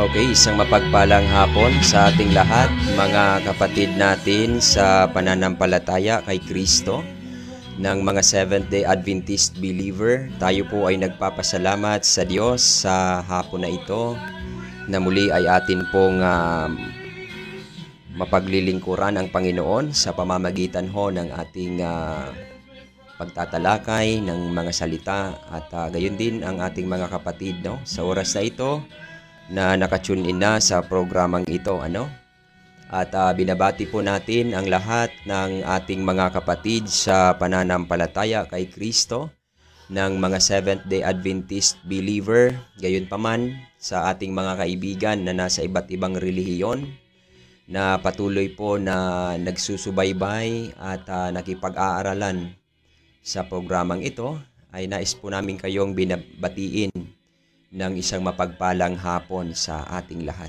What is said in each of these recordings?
Okay, isang mapagpalang hapon sa ating lahat, mga kapatid natin sa pananampalataya kay Kristo ng mga Seventh-day Adventist believer. Tayo po ay nagpapasalamat sa Diyos sa hapon na ito na muli ay atin pong mapaglilingkuran ang Panginoon sa pamamagitan ho ng ating pagtatalakay ng mga salita at gayon din ang ating mga kapatid sa oras na ito na nakatune in na sa programang ito, At binabati po natin ang lahat ng ating mga kapatid sa pananampalataya kay Kristo ng mga Seventh-day Adventist believer, gayon paman sa ating mga kaibigan na nasa iba't ibang relihiyon na patuloy po na nagsusubaybay at nakipag-aaralan sa programang ito, ay nais po namin kayong binabatiin ng isang mapagpalang hapon sa ating lahat.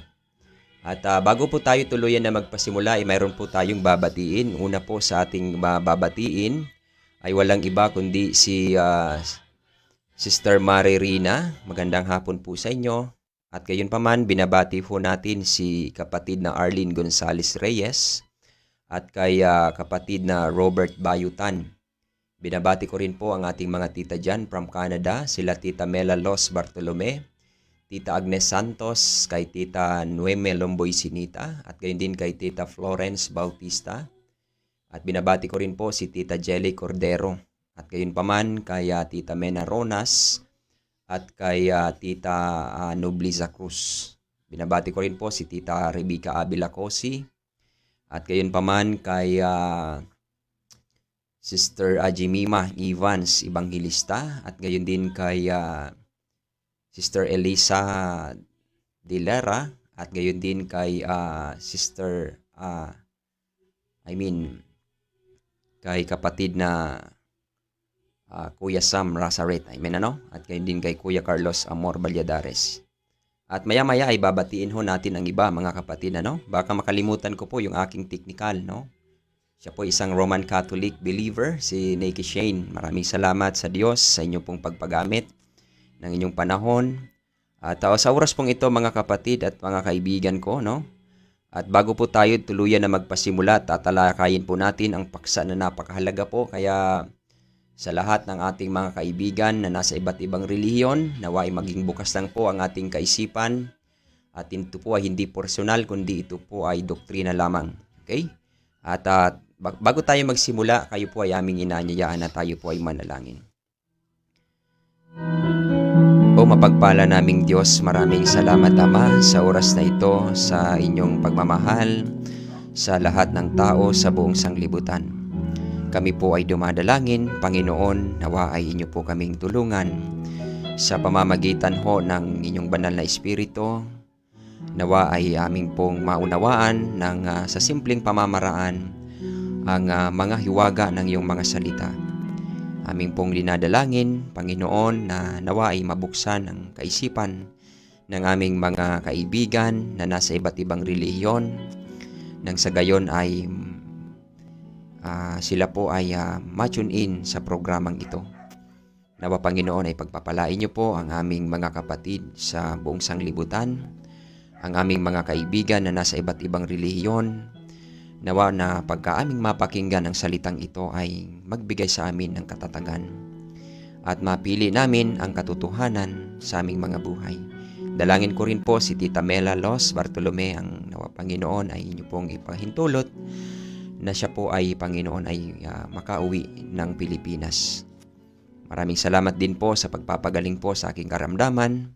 At bago po tayo tuluyan na magpasimula, ay mayroon po tayong babatiin. Una po sa ating babatiin ay walang iba kundi si Sister Mary Rina. Magandang hapon po sa inyo. At gayon paman, binabati po natin si kapatid na Arlene Gonzales Reyes at kay kapatid na Robert Bayutan. Binabati ko rin po ang ating mga tita dyan from Canada, sila Tita Mela Los Bartolome, Tita Agnes Santos, kay Tita Nueme Lomboy Sinita, at gayon din kay Tita Florence Bautista. At binabati ko rin po si Tita Jelly Cordero, at gayon paman kay Tita Mena Ronas, at kay Tita Nobliza Cruz. Binabati ko rin po si Tita Rebecca Abila Cosi, at gayon paman kay Sister Jimima Evans Evangelista, at gayon din kay Sister Elisa Dilera, at gayon din kay Sister kay kapatid na Kuya Sam Razaret, at gayon din kay Kuya Carlos Amor Valladares. At maya-maya ay babatiin ho natin ang iba, mga kapatid, Baka makalimutan ko po yung aking technical, Siya po isang Roman Catholic believer, si Nikki Shane. Maraming salamat sa Diyos sa inyong pong pagpagamit ng inyong panahon. At sa oras pong ito, mga kapatid at mga kaibigan ko, At bago po tayo tuluyan na magpasimula, tatalakayin po natin ang paksa na napakahalaga po. Kaya sa lahat ng ating mga kaibigan na nasa iba't ibang relihiyon, naway maging bukas lang po ang ating kaisipan. At ito po ay hindi personal, kundi ito po ay doktrina lamang. Okay? At bago tayo magsimula, kayo po ay aming inaanyayaan na tayo po ay manalangin. O mapagpala naming Diyos, maraming salamat Ama sa oras na ito, sa inyong pagmamahal sa lahat ng tao sa buong sanglibutan. Kami po ay dumadalangin, Panginoon, nawa ay inyo po kaming tulungan sa pamamagitan ho ng inyong banal na Espiritu. Nawa ay aming pong maunawaan sa simpleng pamamaraan ang mga hiwaga ng iyong mga salita. Aming pong dinadalangin, Panginoon, na nawa ay mabuksan ang kaisipan ng aming mga kaibigan na nasa iba't ibang relihiyon, nang sa gayon ay sila po ay ma-tune in sa programang ito. Nawa, Panginoon, ay pagpapalain niyo po ang aming mga kapatid sa buong sanglibutan, ang aming mga kaibigan na nasa iba't ibang relihiyon. Nawa na pagka aming mapakinggan ang salitang ito ay magbigay sa amin ng katatagan at mapili namin ang katotohanan sa aming mga buhay. Dalangin ko rin po si Tita Mela Los Bartolome, ang nawa, Panginoon, ay inyo pong ipahintulot na siya po ay, Panginoon, ay makauwi ng Pilipinas. Maraming salamat din po sa pagpapagaling po sa aking karamdaman.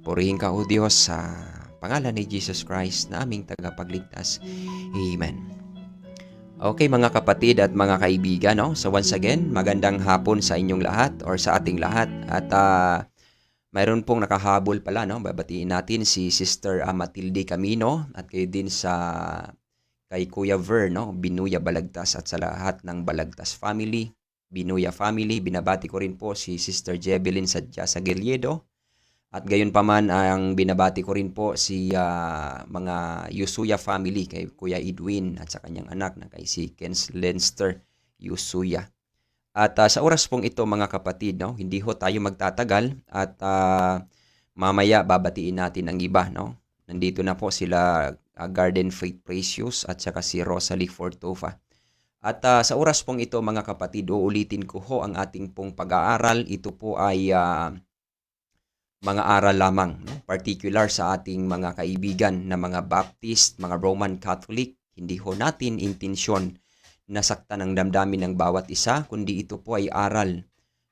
Purihin ka, O Diyos, sa pangalan ni Jesus Christ na aming tagapagligtas. Amen. Okay mga kapatid at mga kaibigan, no? So once again, magandang hapon sa inyong lahat or sa ating lahat. At mayroon pong nakahabol pala, no? Babatiin natin si Sister Matilde Camino at kayo din kay Kuya Ver, no? Binuya Balagtas at sa lahat ng Balagtas family, Binuya family. Binabati ko rin po si Sister Jebelyn Sadya sa Giliedo. At gayon pa man ang binabati ko rin po si mga Yusuya family kay Kuya Edwin at sa kanyang anak na kay si Kens Lenster Yusuya. At sa oras pong ito mga kapatid, no, hindi ho tayo magtatagal at mamaya babatiin natin ang iba. No? Nandito na po sila Garden Faith Precious at saka si Rosalie Fortova. At sa oras pong ito mga kapatid, uulitin ko ho ang ating pong pag-aaral. Ito po ay mga aral lamang, no? Particular sa ating mga kaibigan na mga Baptist, mga Roman Catholic. Hindi ho natin intensyon na saktan ang damdamin ng bawat isa, kundi ito po ay aral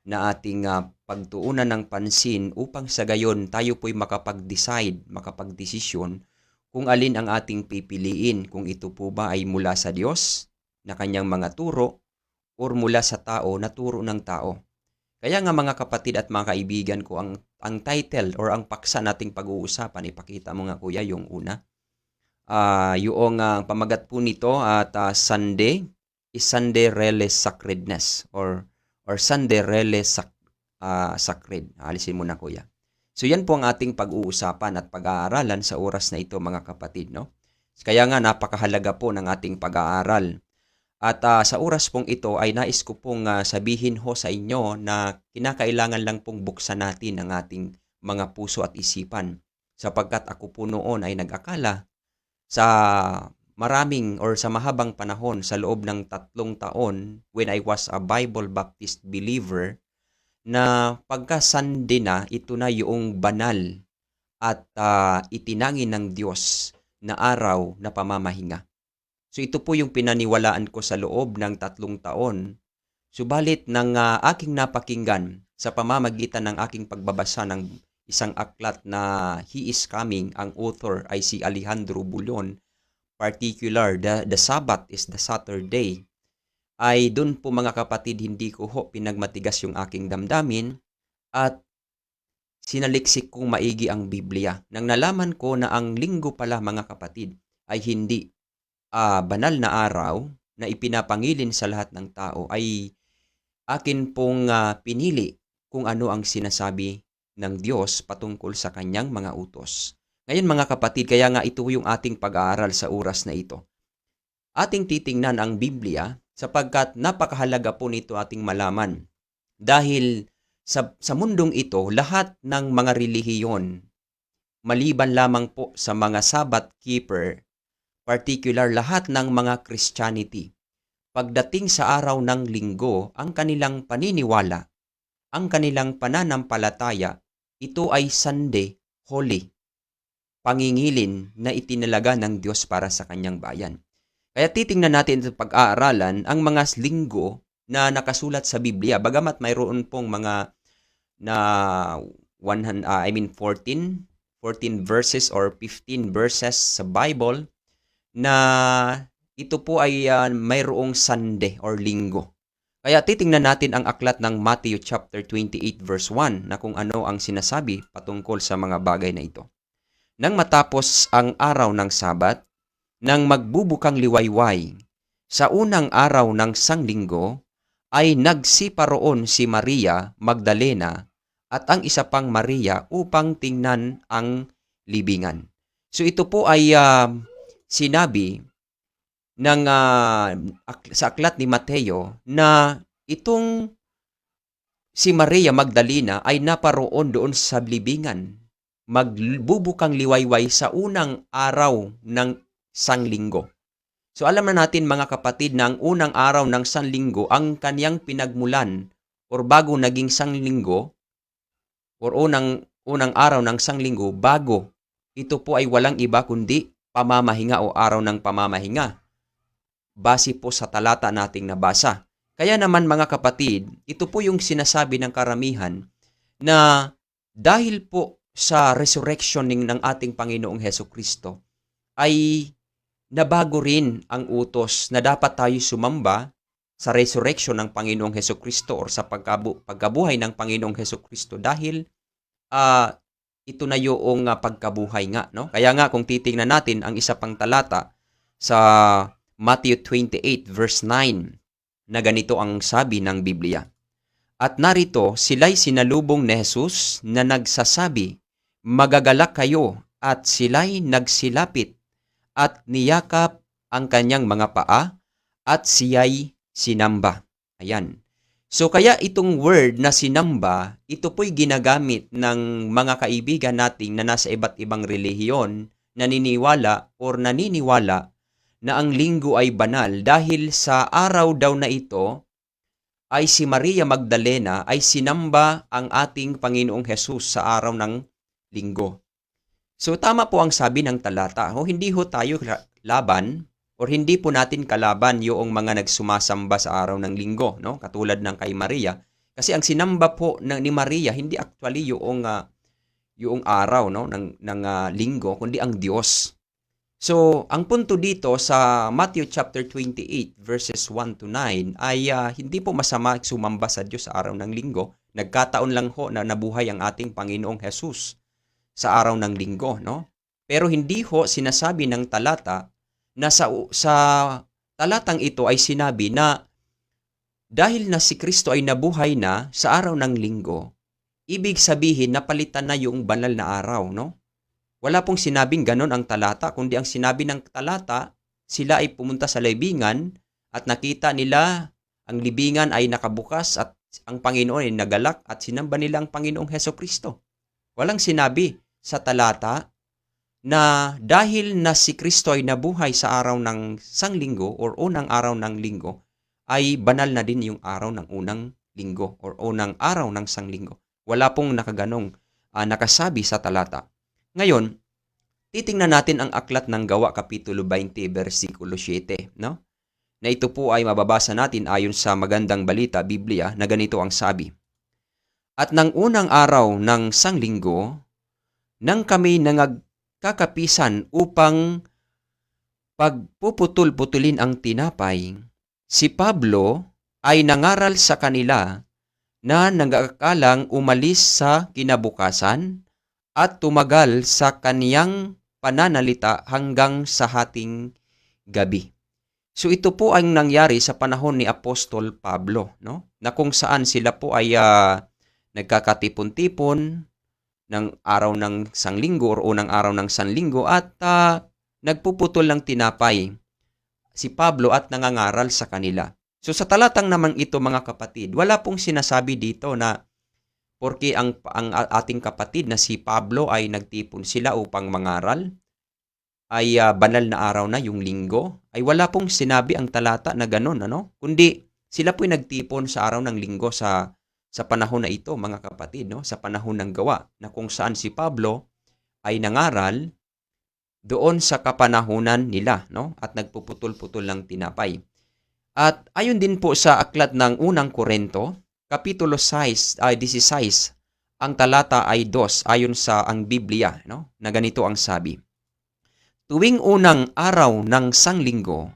na ating pagtuunan ng pansin upang sa gayon tayo po'y makapag-decide, makapag-desisyon kung alin ang ating pipiliin, kung ito po ba ay mula sa Diyos na kanyang mga turo or mula sa tao na turo ng tao. Kaya nga mga kapatid at mga kaibigan ko, ang title or ang paksa nating pag-uusapan, ipakita mo nga kuya yung una. Yung pamagat po nito at Sunday is Sunday Rele Sacredness or Sunday Rele Sacred. Alisin mo na kuya. So yan po ang ating pag-uusapan at pag-aaralan sa oras na ito mga kapatid. No? Kaya nga napakahalaga po ng ating pag-aaral. At sa oras pong ito ay nais ko pong sabihin ho sa inyo na kinakailangan lang pong buksan natin ang ating mga puso at isipan. Sapagkat ako po noon ay nag-akala sa maraming or sa mahabang panahon sa loob ng 3 taon when I was a Bible Baptist believer na pagka Sunday na ito na yung banal at itinangin ng Diyos na araw na pamamahinga. So ito po yung pinaniwalaan ko sa loob ng 3 taon. Subalit ng aking napakinggan sa pamamagitan ng aking pagbabasa ng isang aklat na He is Coming, ang author ay si Alejandro Bulon, particular, the Sabbath is the Saturday, ay doon po mga kapatid hindi ko ho pinagmatigas yung aking damdamin at sinaliksik kong maigi ang Biblia. Nang nalaman ko na ang linggo pala mga kapatid ay hindi banal na araw na ipinapangilin sa lahat ng tao, ay akin pong pinili kung ano ang sinasabi ng Diyos patungkol sa kanyang mga utos. Ngayon mga kapatid, kaya nga ito yung ating pag-aaral sa oras na ito. Ating titingnan ang Biblia sapagkat napakahalaga po nito ating malaman. Dahil sa mundong ito, lahat ng mga relihiyon, maliban lamang po sa mga Sabbath keeper, particular lahat ng mga Christianity, pagdating sa araw ng linggo, ang kanilang paniniwala, ang kanilang pananampalataya, ito ay Sunday, holy, pangingilin na itinalaga ng Diyos para sa kanyang bayan. Kaya titingnan natin sa pag-aaralan ang mga linggo na nakasulat sa Biblia, bagamat mayroon pong mga 14 verses or 15 verses sa Bible, na ito po ay mayroong Sunday or linggo. Kaya titingnan natin ang aklat ng Matthew chapter 28 verse 1 na kung ano ang sinasabi patungkol sa mga bagay na ito. Nang matapos ang araw ng Sabat, nang magbubukang liwayway, sa unang araw ng sanglinggo, ay nagsipa roon si Maria Magdalena at ang isa pang Maria upang tingnan ang libingan. So ito po ay sinabi ng sa aklat ni Mateo na itong si Maria Magdalena ay naparoon doon sa libingan, magbubukang liwayway sa unang araw ng sanglinggo. So alam na natin mga kapatid na ang unang araw ng sanglinggo, ang kaniyang pinagmulan or bago naging sanglinggo or unang araw ng sanglinggo, bago, ito po ay walang iba kundi pamamahinga o araw ng pamamahinga. Base po sa talata nating nabasa. Kaya naman mga kapatid, ito po yung sinasabi ng karamihan na dahil po sa resurrection ng ating Panginoong Hesukristo ay nabago rin ang utos na dapat tayo sumamba sa resurrection ng Panginoong Hesukristo or sa pagkabuhay ng Panginoong Hesukristo dahil ah, ito na yung pagkabuhay nga, no? Kaya nga kung titingnan natin ang isa pang talata sa Matthew 28 verse 9 na ganito ang sabi ng Biblia. At narito sila'y sinalubong ni Jesus na nagsasabi, magagalak kayo, at sila'y nagsilapit at niyakap ang kanyang mga paa at siya'y sinamba. Ayan. So kaya itong word na sinamba, ito po'y ginagamit ng mga kaibigan nating na nasa iba't ibang relihiyon, naniniwala na ang linggo ay banal dahil sa araw daw na ito ay si Maria Magdalena ay sinamba ang ating Panginoong Hesus sa araw ng linggo. So tama po ang sabi ng talata. Hindi ho tayo laban or hindi po natin kalaban yung mga nagsumasamba sa araw ng linggo, no? Katulad ng kay Maria. Kasi ang sinamba po ni Maria hindi actually yung araw, no, ng linggo, kundi ang Diyos. So, ang punto dito sa Matthew chapter 28 verses 1 to 9 ay hindi po masama sumamba sa Diyos sa araw ng linggo. Nagkataon lang ho na nabuhay ang ating Panginoong Hesus sa araw ng linggo, no? Pero hindi ho sinasabi ng talata na sa talatang ito ay sinabi na dahil na si Kristo ay nabuhay na sa araw ng linggo, ibig sabihin napalitan na yung banal na araw, no? Wala pong sinabing ganon ang talata, kundi ang sinabi ng talata, sila ay pumunta sa libingan at nakita nila ang libingan ay nakabukas at ang Panginoon ay nagalak at sinamba nila ang Panginoong Hesukristo. Walang sinabi sa talata na dahil na si Kristo ay nabuhay sa araw ng sanglinggo or unang araw ng linggo, ay banal na din yung araw ng unang linggo or unang araw ng sanglinggo. Wala pong nakaganong nakasabi sa talata. Ngayon, titingnan natin ang aklat ng Gawa Kapitulo 20, versikulo 7, no? Na ito po ay mababasa natin ayon sa Magandang Balita, Biblia, na ganito ang sabi. At nang unang araw ng sanglinggo, nang kami nangagkakapisan upang pagpuputol-putulin ang tinapay, si Pablo ay nangaral sa kanila na nag-aakalang umalis sa kinabukasan at tumagal sa kaniyang pananalita hanggang sa hating gabi. So ito po ang nangyari sa panahon ni Apostol Pablo, no? Na kung saan sila po ay nagkakatipon-tipon ng araw ng sanglinggo o unang araw ng sanlinggo at nagpuputol ng tinapay si Pablo at nangangaral sa kanila. So sa talatang naman ito mga kapatid, wala pong sinasabi dito na porque ang ating kapatid na si Pablo ay nagtipon sila upang mangaral, ay banal na araw na yung linggo, ay wala pong sinabi ang talata na ganun, ano? Kundi sila po'y nagtipon sa araw ng linggo sa panahon na ito, mga kapatid, no? Sa panahon ng gawa, na kung saan si Pablo ay nangaral doon sa kapanahunan nila, no? At nagpuputol-putol ng tinapay. At ayon din po sa aklat ng unang Korinto, Kapitulo 16, ang talata ay 2 ayon sa ang Biblia, no? Na ganito ang sabi. Tuwing unang araw ng sanglinggo,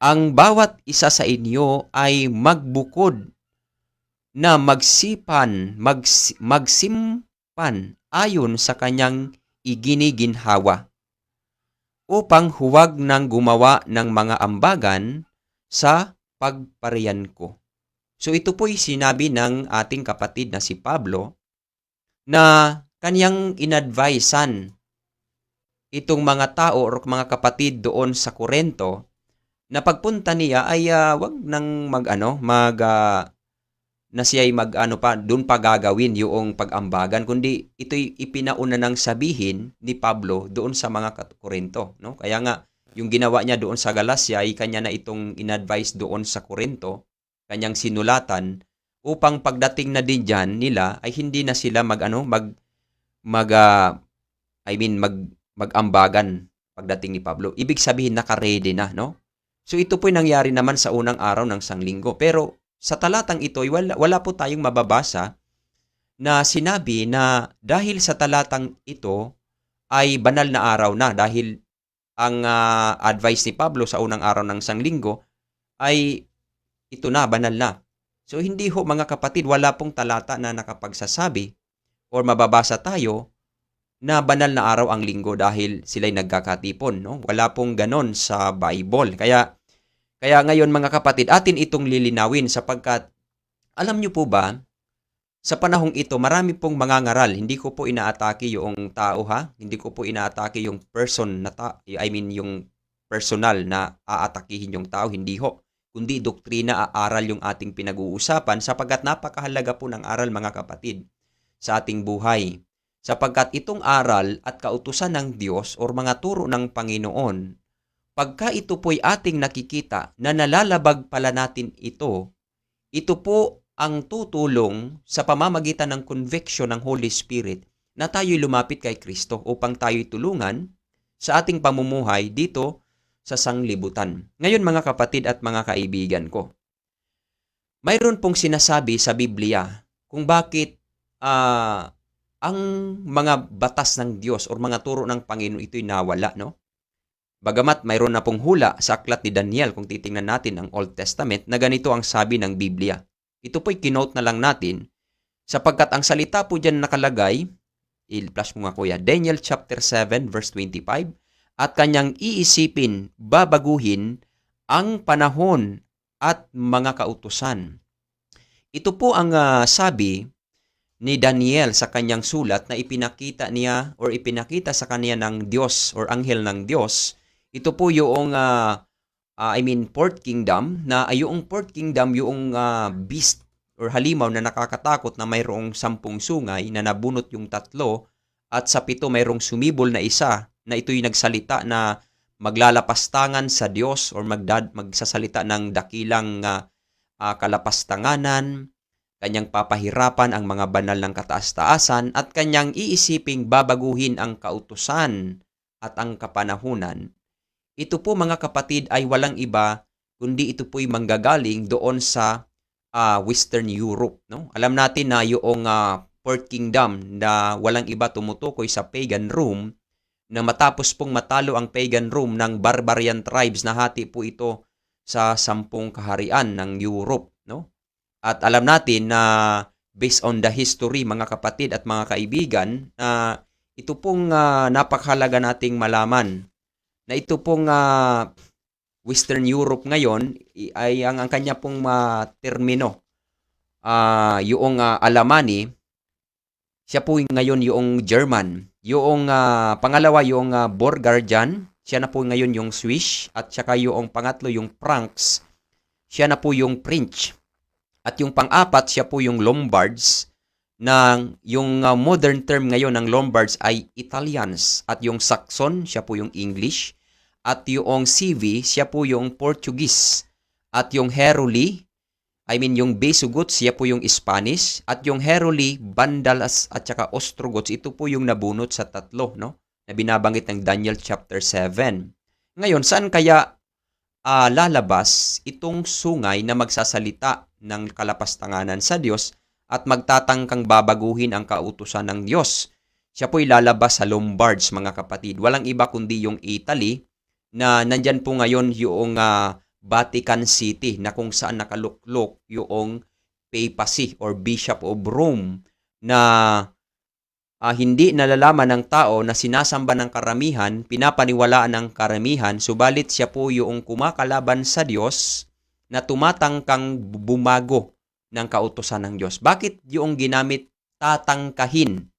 ang bawat isa sa inyo ay magbukod na magsimpan ayon sa kanyang iginiginhawa upang huwag nang gumawa ng mga ambagan sa pagparian ko. So ito po'y sinabi ng ating kapatid na si Pablo na kanyang inadvisean itong mga tao o mga kapatid doon sa Korinto na pagpunta niya ay wag nang na siya ay doon pa gagawin yung pag-ambagan, kundi ito'y ipinauna ng sabihin ni Pablo doon sa mga Korinto, no? Kaya nga yung ginawa niya doon sa Galacia ay kanya na itong inadvise doon sa Korinto, kanyang sinulatan upang pagdating na din diyan nila ay hindi na sila mag-ambagan pagdating ni Pablo. Ibig sabihin naka-ready na, no? So ito po'y nangyari naman sa unang araw ng sanglinggo. Pero sa talatang ito, wala po tayong mababasa na sinabi na dahil sa talatang ito ay banal na araw na dahil ang advice ni Pablo sa unang araw ng Sanglinggo ay ito na, banal na. So hindi ho mga kapatid, wala pong talata na nakapagsasabi or mababasa tayo na banal na araw ang linggo dahil sila'y nagkakatipon. No? Wala pong ganon sa Bible. Kaya ngayon mga kapatid, atin itong lilinawin sapagkat alam nyo po ba, sa panahong ito, marami pong mangangaral. Hindi ko po inaatake yung tao ha. Hindi ko po inaatake yung person na yung personal na aatakihin yung tao. Hindi ho. Kundi doktrina, aaral yung ating pinag-uusapan sapagkat napakahalaga po ng aral mga kapatid sa ating buhay. Sapagkat itong aral at kautusan ng Diyos o mga turo ng Panginoon, pagka ito po'y ating nakikita na nalalabag pala natin ito po ang tutulong sa pamamagitan ng conviction ng Holy Spirit na tayo'y lumapit kay Kristo upang tayo'y tulungan sa ating pamumuhay dito sa sanglibutan. Ngayon mga kapatid at mga kaibigan ko, mayroon pong sinasabi sa Biblia kung bakit ang mga batas ng Diyos o mga turo ng Panginoon ito'y nawala, no? Bagamat mayroon na pong hula sa aklat ni Daniel kung titingnan natin ang Old Testament na ganito ang sabi ng Biblia. Ito po'y kinote na lang natin sapagkat ang salita po dyan nakalagay, i-flash mo nga kuya, Daniel chapter 7 verse 25, at kanyang iisipin, babaguhin ang panahon at mga kautusan. Ito po ang sabi ni Daniel sa kanyang sulat na ipinakita niya or ipinakita sa kanya ng Diyos or anghel ng Diyos. Ito po yung fourth kingdom na yung fourth kingdom yung beast or halimaw na nakakatakot na mayroong 10 sungay na nabunot yung 3 at sa 7 mayroong sumibol na isa na ito'y nagsalita na maglalapastangan sa Diyos or magsasalita ng dakilang kalapastanganan, kanyang papahirapan ang mga banal ng kataas-taasan at kanyang iisiping babaguhin ang kautusan at ang kapanahunan. Ito po mga kapatid ay walang iba kundi ito po'y manggagaling doon sa Western Europe. No? Alam natin na yung Fourth Kingdom na walang iba tumutukoy sa pagan Rome na matapos pong matalo ang pagan Rome ng barbarian tribes na hati po ito sa 10 kaharian ng Europe. No? At alam natin na based on the history mga kapatid at mga kaibigan, ito pong napakahalaga nating malaman na ito pong Western Europe ngayon ay ang kanya pong termino. Yung Alamani, siya po ngayon yung German. Yung pangalawa yung Borgardian, siya na po ngayon yung Swiss. At saka yung pangatlo yung Franks, siya na po yung French. At yung pang-apat, siya po yung Lombards, na yung modern term ngayon ng Lombards ay Italians. At yung Saxon, siya po yung English. At yung CV, siya po yung Portuguese. At yung Heruli, yung Visigoths, siya po yung Spanish. At yung Heruli, Vandalas at saka Ostrogoths, ito po yung nabunot sa 3, no? Na binabanggit ng Daniel chapter 7. Ngayon, saan kaya lalabas itong sungay na magsasalita ng kalapastanganan sa Diyos at magtatangkang babaguhin ang kautusan ng Diyos? Siya po'y lalabas sa Lombards mga kapatid. Walang iba kundi yung Italy na nandyan po ngayon yung Vatican City na kung saan nakaluklok yung papacy or Bishop of Rome na hindi nalalaman ng tao na sinasamba ng karamihan, pinapaniwalaan ng karamihan, subalit siya po yung kumakalaban sa Diyos na tumatangkang bumago ng kautusan ng Diyos. Bakit yung ginamit tatangkahin?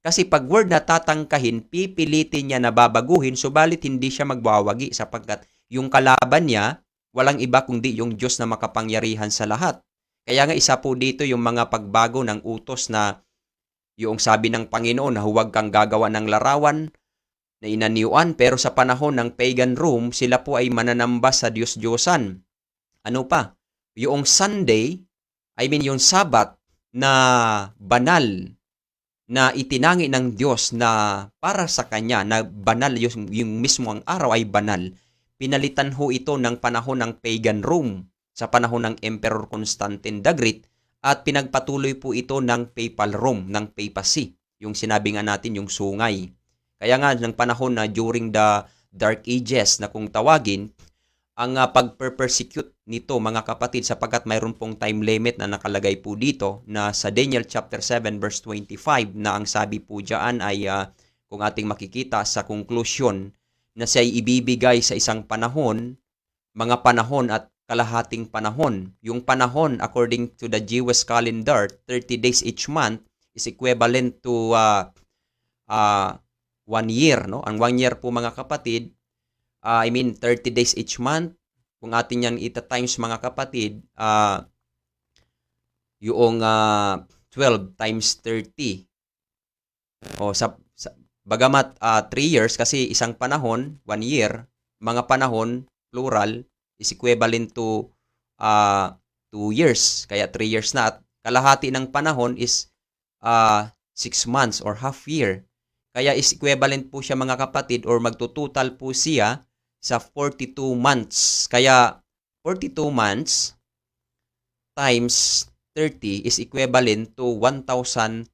Kasi pag word na tatangkahin, pipilitin niya na babaguhin, subalit hindi siya magwawagi sapagkat yung kalaban niya, walang iba kundi yung Diyos na makapangyarihan sa lahat. Kaya nga isa po dito yung mga pagbago ng utos na yung sabi ng Panginoon na huwag kang gagawa ng larawan na inaniuan, pero sa panahon ng pagan Rome, sila po ay mananamba sa Diyos-Diyosan. Ano pa? Yung Sunday, yung Sabat na banal, na itinangi ng Diyos na para sa Kanya, na banal, yung mismo ang araw ay banal, pinalitan ho ito ng panahon ng pagan Rome, sa panahon ng Emperor Constantine the Great, at pinagpatuloy po ito ng Papal Rome, ng papacy, yung sinabi nga natin yung sungay. Kaya nga, ng panahon na during the Dark Ages na kung tawagin, ang pag-persecute nito mga kapatid sapagkat mayroon pong time limit na nakalagay po dito na sa Daniel chapter 7 verse 25 na ang sabi po diyan ay kung ating makikita sa conclusion na siya ay ibibigay sa isang panahon, mga panahon at kalahating panahon. Yung panahon according to the Jewish calendar, 30 days each month is equivalent to 1 year, no? Ang 1 year po mga kapatid, 30 days each month. Kung atin yan ita-times mga kapatid, yung 12 times 30. O bagamat 3 years kasi isang panahon, 1 year, mga panahon, plural, is equivalent to 2 years. Kaya 3 years na at kalahati ng panahon is 6 months or half year. Kaya is equivalent po siya mga kapatid or magtutotal po siya sa 42 months. Kaya 42 months times 30 is equivalent to 1,260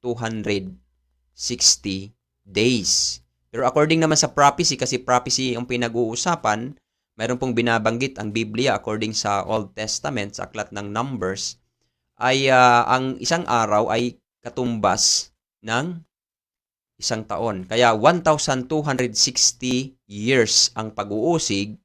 days. Pero according naman sa prophecy, kasi prophecy ang pinag-uusapan, mayroon pong binabanggit ang Biblia according sa Old Testament, sa aklat ng Numbers, ay ang isang araw ay katumbas ng isang taon. Kaya 1,260 years ang pag-uusig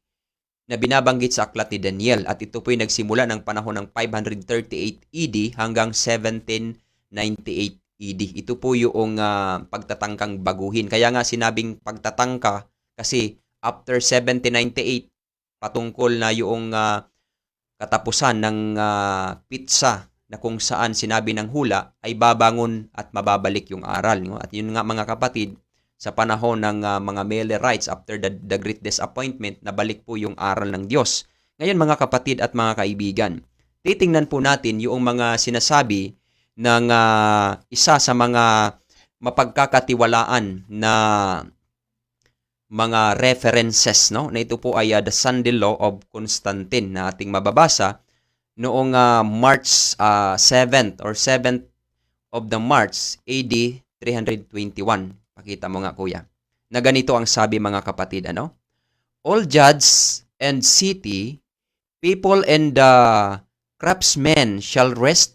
na binabanggit sa aklat ni Daniel. At ito po ay nagsimula ng panahon ng 538 AD hanggang 1798 AD. Ito po yung pagtatangkang baguhin. Kaya nga sinabing pagtatangka kasi after 1798, patungkol na yung katapusan ng pitsa na kung saan sinabi ng hula ay babangon at mababalik yung aral. No? At yun nga mga kapatid, sa panahon ng mga Millerites after the Great Disappointment, nabalik po yung aral ng Diyos. Ngayon mga kapatid at mga kaibigan, titingnan po natin yung mga sinasabi ng isa sa mga mapagkakatiwalaan na mga references, no? Na ito po ay the Sunday Law of Constantine na ating mababasa noong March 7th or 7th of the March AD 321. Pakita mo nga kuya. Na ganito ang sabi mga kapatid, ano? All judges and city, people and craftsmen shall rest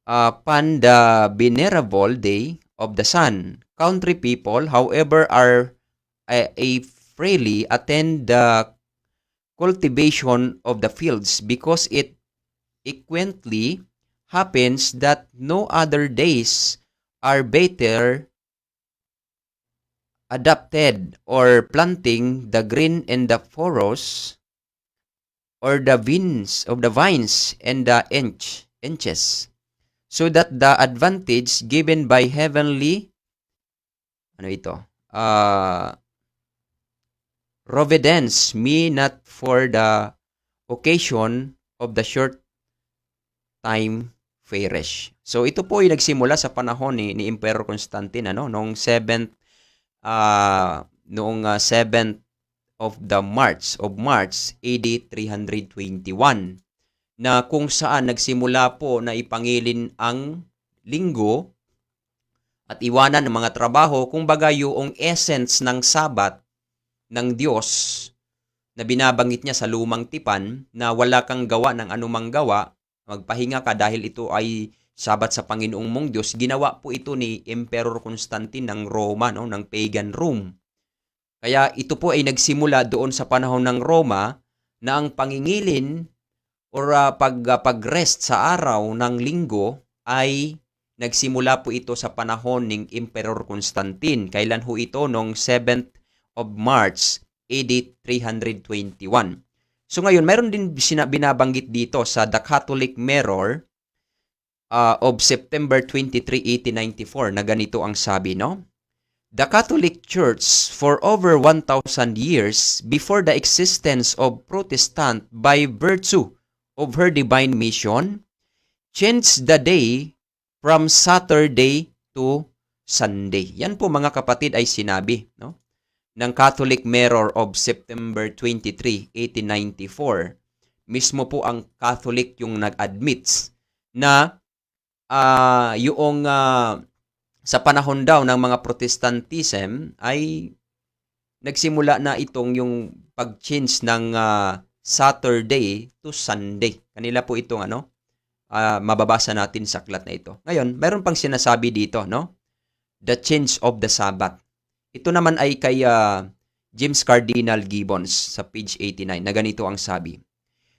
upon the venerable day of the sun. Country people, however, are freely attend the cultivation of the fields because it frequently happens that no other days are better adapted or planting the green in the furrows or the vines and the inches so that the advantage given by heavenly providence me not for the occasion of the short time perish. So ito po ay nagsimula sa panahon ni Emperor Constantine, ano, noong 7th of March AD 321 na kung saan nagsimula po na ipangilin ang linggo at iwanan ng mga trabaho, kumbaga yung essence ng Sabat ng Diyos na binabanggit niya sa lumang tipan na wala kang gawa ng anumang gawa, magpahinga ka dahil ito ay Sabat sa Panginoong mong Diyos. Ginawa po ito ni Emperor Constantine ng Roma, no, ng pagan Rome. Kaya ito po ay nagsimula doon sa panahon ng Roma na ang pangingilin or pag-rest sa araw ng linggo ay nagsimula po ito sa panahon ng Emperor Constantine. Kailan ho ito? Noong 7th of March AD 321. So ngayon, mayroon din binabanggit dito sa The Catholic Mirror of September 23, 1894 na ganito ang sabi, no? The Catholic Church for over 1,000 years before the existence of Protestant by virtue of her divine mission changed the day from Saturday to Sunday. Yan po mga kapatid ay sinabi, no, ng Catholic Mirror of September 23, 1894. Mismo po ang Catholic yung nag-admits na sa panahon daw ng mga Protestantism ay nagsimula na itong yung pag-change ng Saturday to Sunday. Kanila po itong mababasa natin sa aklat na ito. Ngayon, mayroon pang sinasabi dito, no? The change of the Sabbath. Ito naman ay kay James Cardinal Gibbons sa page 89 na ganito ang sabi.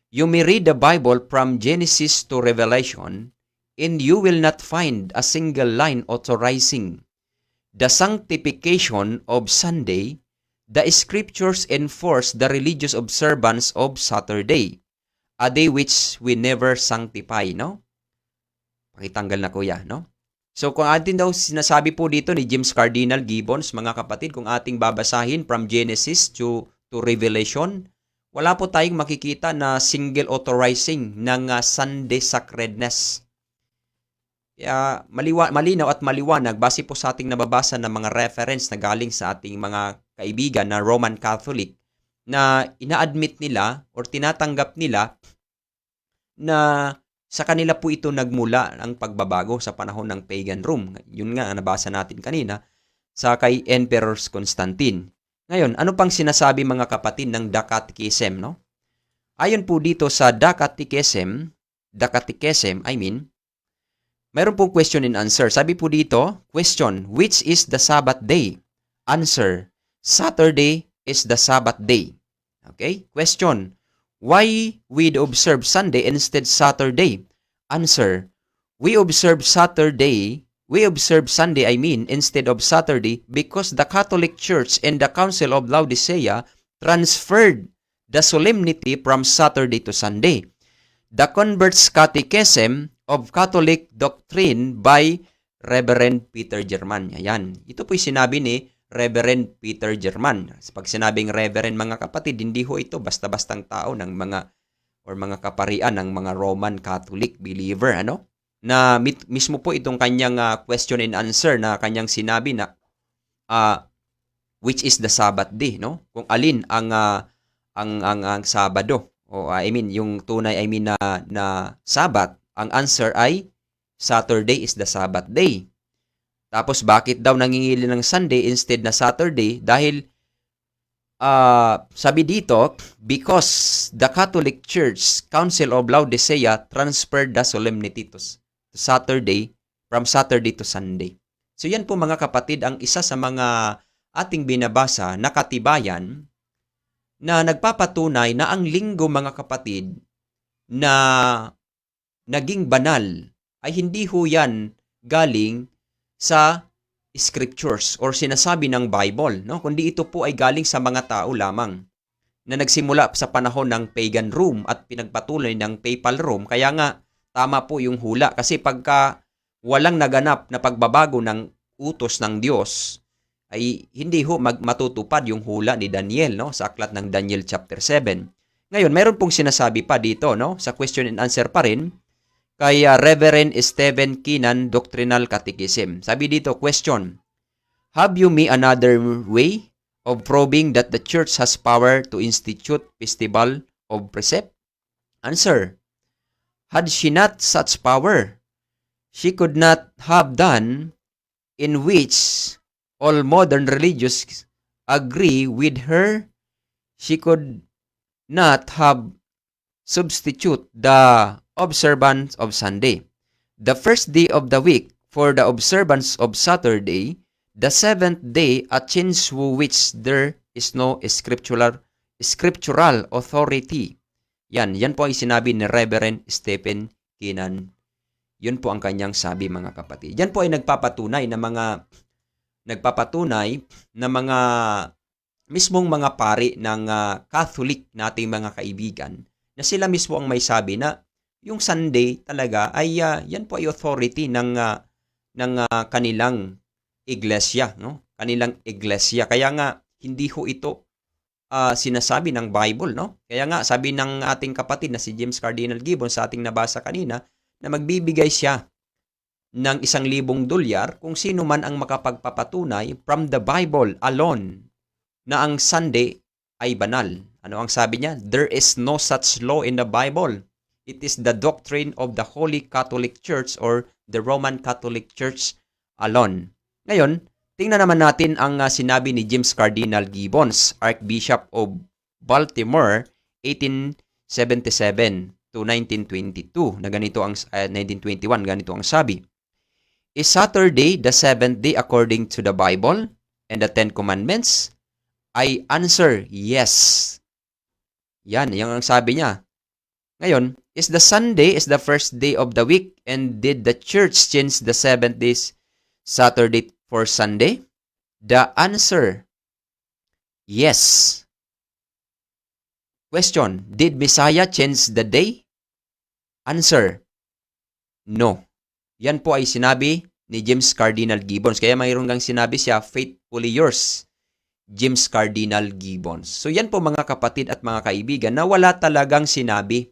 You may read the Bible from Genesis to Revelation and you will not find a single line authorizing the sanctification of Sunday. The scriptures enforce the religious observance of Saturday, a day which we never sanctify, no? Pakitanggal na kuya, no? So kung atin daw sinasabi po dito ni James Cardinal Gibbons, mga kapatid, kung ating babasahin from Genesis to Revelation, wala po tayong makikita na single authorizing ng Sunday sacredness. Kaya malinaw at maliwanag base po sa ating nababasa ng mga reference na galing sa ating mga kaibigan na Roman Catholic na ina-admit nila or tinatanggap nila na sa kanila po ito nagmula ang pagbabago sa panahon ng pagan Rome. Yun nga, nabasa natin kanina sa kay Emperor Constantine. Ngayon, ano pang sinasabi mga kapatid ng The Catechism, no? Ayon po dito sa The Catechism, mayroon pong question and answer. Sabi po dito, question, which is the Sabbath day? Answer, Saturday is the Sabbath day. Okay? Question, why we observe Sunday instead Saturday? Answer, we observe Sunday instead of Saturday because the Catholic Church and the Council of Laodicea transferred the solemnity from Saturday to Sunday. The Convert's Catechism of Catholic Doctrine by Reverend Peter German. Ayan. Ito po'y sinabi ni Reverend Peter German. Pag sinabing Reverend, mga kapatid, hindi ho ito basta-bastang tao ng mga kaparian ng mga Roman Catholic believer, na mismo po itong kanyang question and answer na kanyang sinabi na which is the Sabbath day, no? Kung alin ang Sabado o yung tunay na Sabbath, ang answer ay Saturday is the Sabbath day. Tapos bakit daw nangingili ng Sunday instead na Saturday? Dahil sabi dito, because the Catholic Church Council of Laodicea transferred the solemnity to Saturday, from Saturday to Sunday. So yan po mga kapatid ang isa sa mga ating binabasa na katibayan na nagpapatunay na ang linggo mga kapatid na naging banal ay hindi ho yan galing sa scriptures or sinasabi ng Bible, no? Kundi ito po ay galing sa mga tao lamang na nagsimula sa panahon ng pagan Rome at pinagpatuloy ng papal Rome. Kaya nga, tama po yung hula kasi pagka walang naganap na pagbabago ng utos ng Diyos, ay hindi ho matutupad yung hula ni Daniel, no? Sa aklat ng Daniel chapter 7. Ngayon, mayroon pong sinasabi pa dito, no? Sa question and answer pa rin, kay Reverend Stephen Keenan Doctrinal Catechism. Sabi dito, question, have you me another way of proving that the church has power to institute festival of precept? Answer, had she not such power, she could not have done in which all modern religious agree with her. She could not have substitute the observance of Sunday, the first day of the week, for the observance of Saturday, the seventh day, a change which there is no scriptural authority. Yan po ay sinabi ni Reverend Stephen Keenan. Yun po ang kanyang sabi mga kapatid. Yan po ay nagpapatunay na mismong mga pari ng Catholic nating mga kaibigan na sila mismo ang may sabi na yung Sunday talaga ay yan po ay authority ng kanilang iglesia, no? Kanilang iglesia. Kaya nga hindi ho ito sinasabi ng Bible, no? Kaya nga sabi ng ating kapatid na si James Cardinal Gibbons sa ating nabasa kanina na magbibigay siya ng $1,000 kung sino man ang makapagpapatunay from the Bible alone na ang Sunday ay banal. Ano ang sabi niya? There is no such law in the Bible. It is the doctrine of the Holy Catholic Church or the Roman Catholic Church alone. Ngayon, tingnan naman natin ang sinabi ni James Cardinal Gibbons, Archbishop of Baltimore, 1877 to 1922, na ganito ang 1921, ganito ang sabi. Is Saturday the seventh day according to the Bible and the Ten Commandments? I answer, yes. Yan ang sabi niya. Ngayon, is the Sunday is the first day of the week and did the church change the seventh days Saturday for Sunday? The answer, yes. Question, did Messiah change the day? Answer, no. Yan po ay sinabi ni James Cardinal Gibbons. Kaya mayroon kang sinabi siya, faithfully yours, James Cardinal Gibbons. So yan po mga kapatid at mga kaibigan na wala talagang sinabi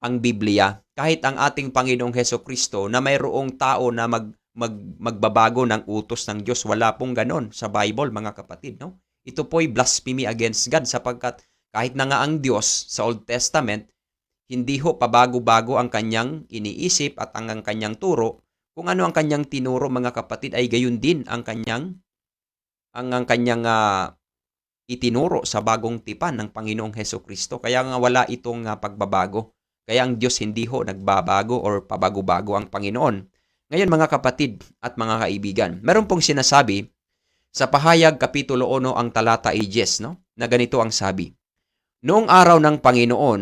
ang Biblia. Kahit ang ating Panginoong Hesukristo na mayroong tao na magbabago ng utos ng Diyos. Wala pong ganon sa Bible mga kapatid. No? Ito po'y blasphemy against God sapagkat kahit na nga ang Diyos sa Old Testament, hindi ho pabago-bago ang kanyang iniisip at ang kanyang turo. Kung ano ang kanyang tinuro mga kapatid ay gayon din ang kanyang itinuro sa bagong tipan ng Panginoong Hesukristo. Kaya nga wala itong pagbabago. Kaya ang Diyos hindi ho nagbabago or pabago-bago ang Panginoon. Ngayon mga kapatid at mga kaibigan, meron pong sinasabi sa Pahayag Kapitulo 1 ang talata 10, no? Na ganito ang sabi. Noong araw ng Panginoon,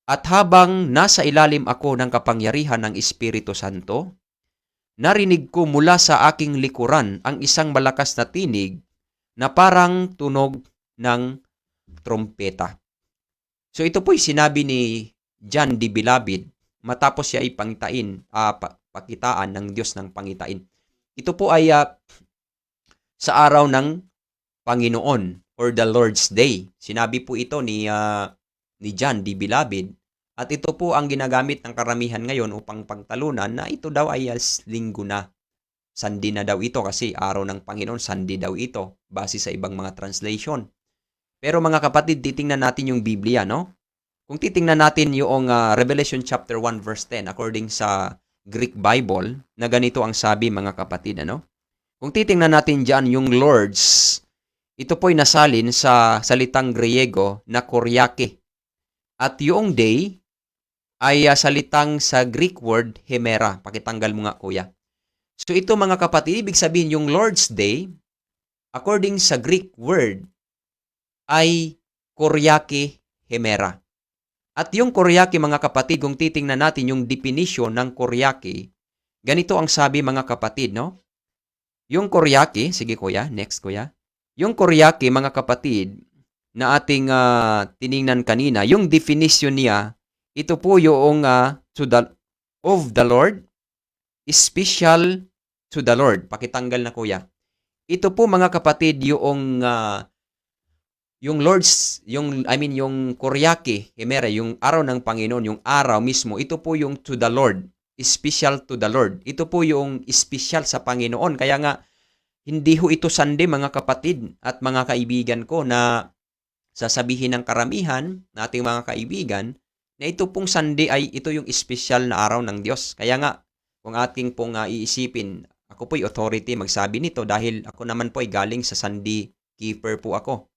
at habang nasa ilalim ako ng kapangyarihan ng Espiritu Santo, narinig ko mula sa aking likuran ang isang malakas na tinig na parang tunog ng trompeta. So ito po'y sinabi ni John the Beloved matapos siya pakitaan ng Diyos ng pangitain. Ito po ay sa araw ng Panginoon or the Lord's Day. Sinabi po ito ni John the Beloved. At ito po ang ginagamit ng karamihan ngayon upang pagtalunan na ito daw ay linggo na. Sunday na daw ito kasi araw ng Panginoon, Sunday daw ito, base sa ibang mga translation. Pero mga kapatid, titingnan natin yung Biblia, no? Kung titingnan natin yung Revelation chapter 1 verse 10 according sa Greek Bible, na ganito ang sabi mga kapatid, ano? Kung titingnan natin diyan yung Lords, ito po'y nasalin sa salitang Griego na Kyriake. At yung day ay salitang sa Greek word hemera. Pakitanggal mo nga kuya. So ito mga kapatid, ibig sabihin yung Lord's Day, according sa Greek word, ay Kyriake hemera. At yung Kyriake mga kapatid, kung titingnan natin yung definition ng Kyriake, ganito ang sabi mga kapatid, no? Yung Kyriake, sige kuya, next kuya. Yung Kyriake mga kapatid, na ating tiningnan kanina, yung definition niya, ito po yung of the Lord, special to the Lord. Pakitanggal na kuya. Ito po mga kapatid yung Lord's, yung Kyriake, hemera, yung araw ng Panginoon, yung araw mismo, ito po yung to the Lord, special to the Lord. Ito po yung special sa Panginoon. Kaya nga, hindi ho ito Sunday mga kapatid at mga kaibigan ko na sasabihin ng karamihan nating mga kaibigan na ito pong Sunday ay ito yung special na araw ng Diyos. Kaya nga, kung ating pong iisipin, ako po'y authority magsabi nito dahil ako naman po ay galing sa Sunday keeper po ako.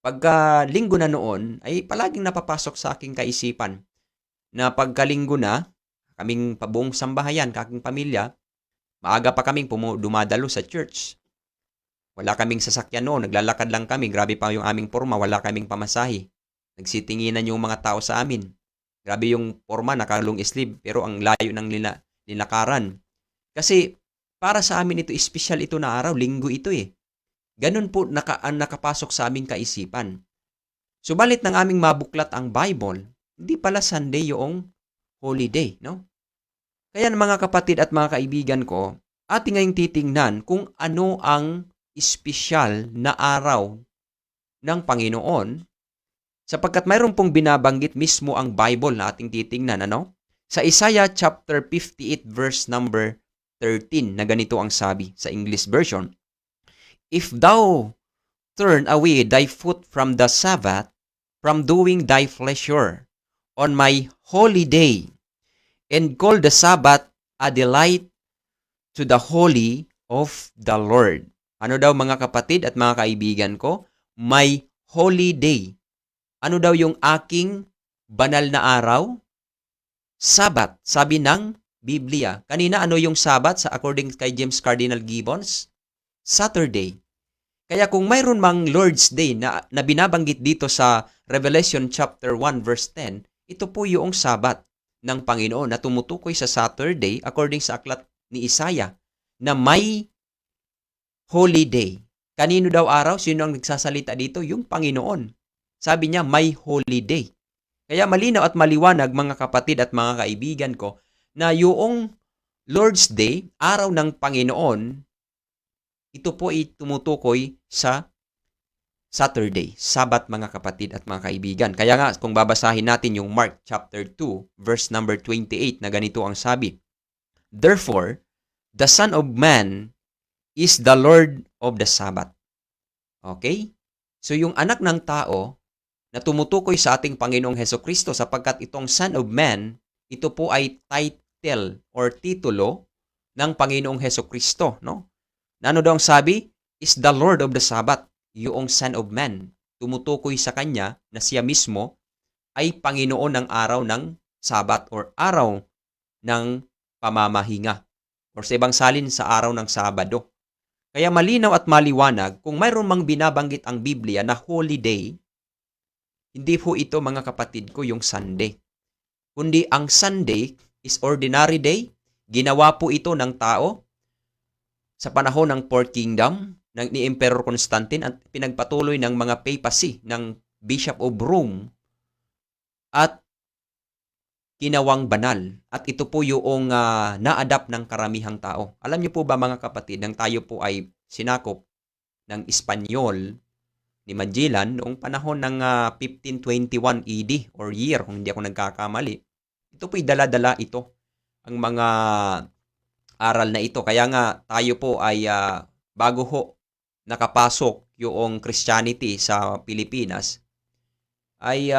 Pagka linggo na noon, ay palaging napapasok sa aking kaisipan na pagkalinggo na, kaming pabuong sambahayan, kaking pamilya, maaga pa kaming dumadalo sa church. Wala kaming sasakyan noon, naglalakad lang kami, grabe pa yung aming porma, wala kaming pamasahe. Nagsitinginan yung mga tao sa amin. Grabe yung porma, nakalong sleeve, pero ang layo ng nilakaran. Kasi para sa amin ito, special ito na araw, linggo ito eh. Ganun po ang nakapasok sa aming kaisipan. Subalit ng aming mabuklat ang Bible, hindi pala Sunday yung holiday, no? Kaya mga kapatid at mga kaibigan ko, ating ngayong titingnan kung ano ang espesyal na araw ng Panginoon sapagkat mayroon pong binabanggit mismo ang Bible na ating titingnan, ano? Sa Isaiah chapter 58 verse number 13 na ganito ang sabi sa English version. If thou turn away thy foot from the Sabbath, from doing thy pleasure on my holy day, and call the Sabbath a delight to the holy of the Lord. Ano daw mga kapatid at mga kaibigan ko? May holy day. Ano daw yung aking banal na araw? Sabat, sabi ng Biblia. Kanina ano yung Sabat sa according kay James Cardinal Gibbons? Saturday. Kaya kung mayroon mang Lord's Day na binabanggit dito sa Revelation chapter 1 verse 10, ito po yung Sabat ng Panginoon na tumutukoy sa Saturday according sa aklat ni Isaiah na may holy day. Kanino daw araw? Sino ang nagsasalita dito? Yung Panginoon. Sabi niya, may holy day. Kaya malinaw at maliwanag mga kapatid at mga kaibigan ko na yung Lord's Day, araw ng Panginoon, ito po ay tumutukoy sa Saturday, Sabat mga kapatid at mga kaibigan. Kaya nga kung babasahin natin yung Mark chapter 2 verse number 28 na ganito ang sabi, Therefore, the Son of Man is the Lord of the Sabbath. Okay? So yung anak ng tao na tumutukoy sa ating Panginoong Hesukristo sapagkat itong Son of Man, ito po ay title or titulo ng Panginoong Hesukristo, no? Na ano daw ang sabi? Is the Lord of the Sabbath. Yung Son of Man, tumutukoy sa kanya na siya mismo ay Panginoon ng araw ng Sabat or araw ng pamamahinga or sa ibang salin sa araw ng Sabado. Kaya malinaw at maliwanag kung mayroon mang binabanggit ang Biblia na holy day, hindi po ito mga kapatid ko yung Sunday. Kundi ang Sunday is ordinary day, ginawa po ito ng tao sa panahon ng Fourth Kingdom ni Emperor Constantine at pinagpatuloy ng mga papacy ng Bishop of Rome at ginawang banal. At ito po yung na-adapt ng karamihang tao. Alam niyo po ba mga kapatid, nang tayo po ay sinakop ng Espanyol ni Magellan noong panahon ng 1521 AD or year, kung hindi ako nagkakamali, ito po'y dala-dala ito, ang mga aral na ito. Kaya nga tayo po ay bago ho nakapasok yung Christianity sa Pilipinas, ay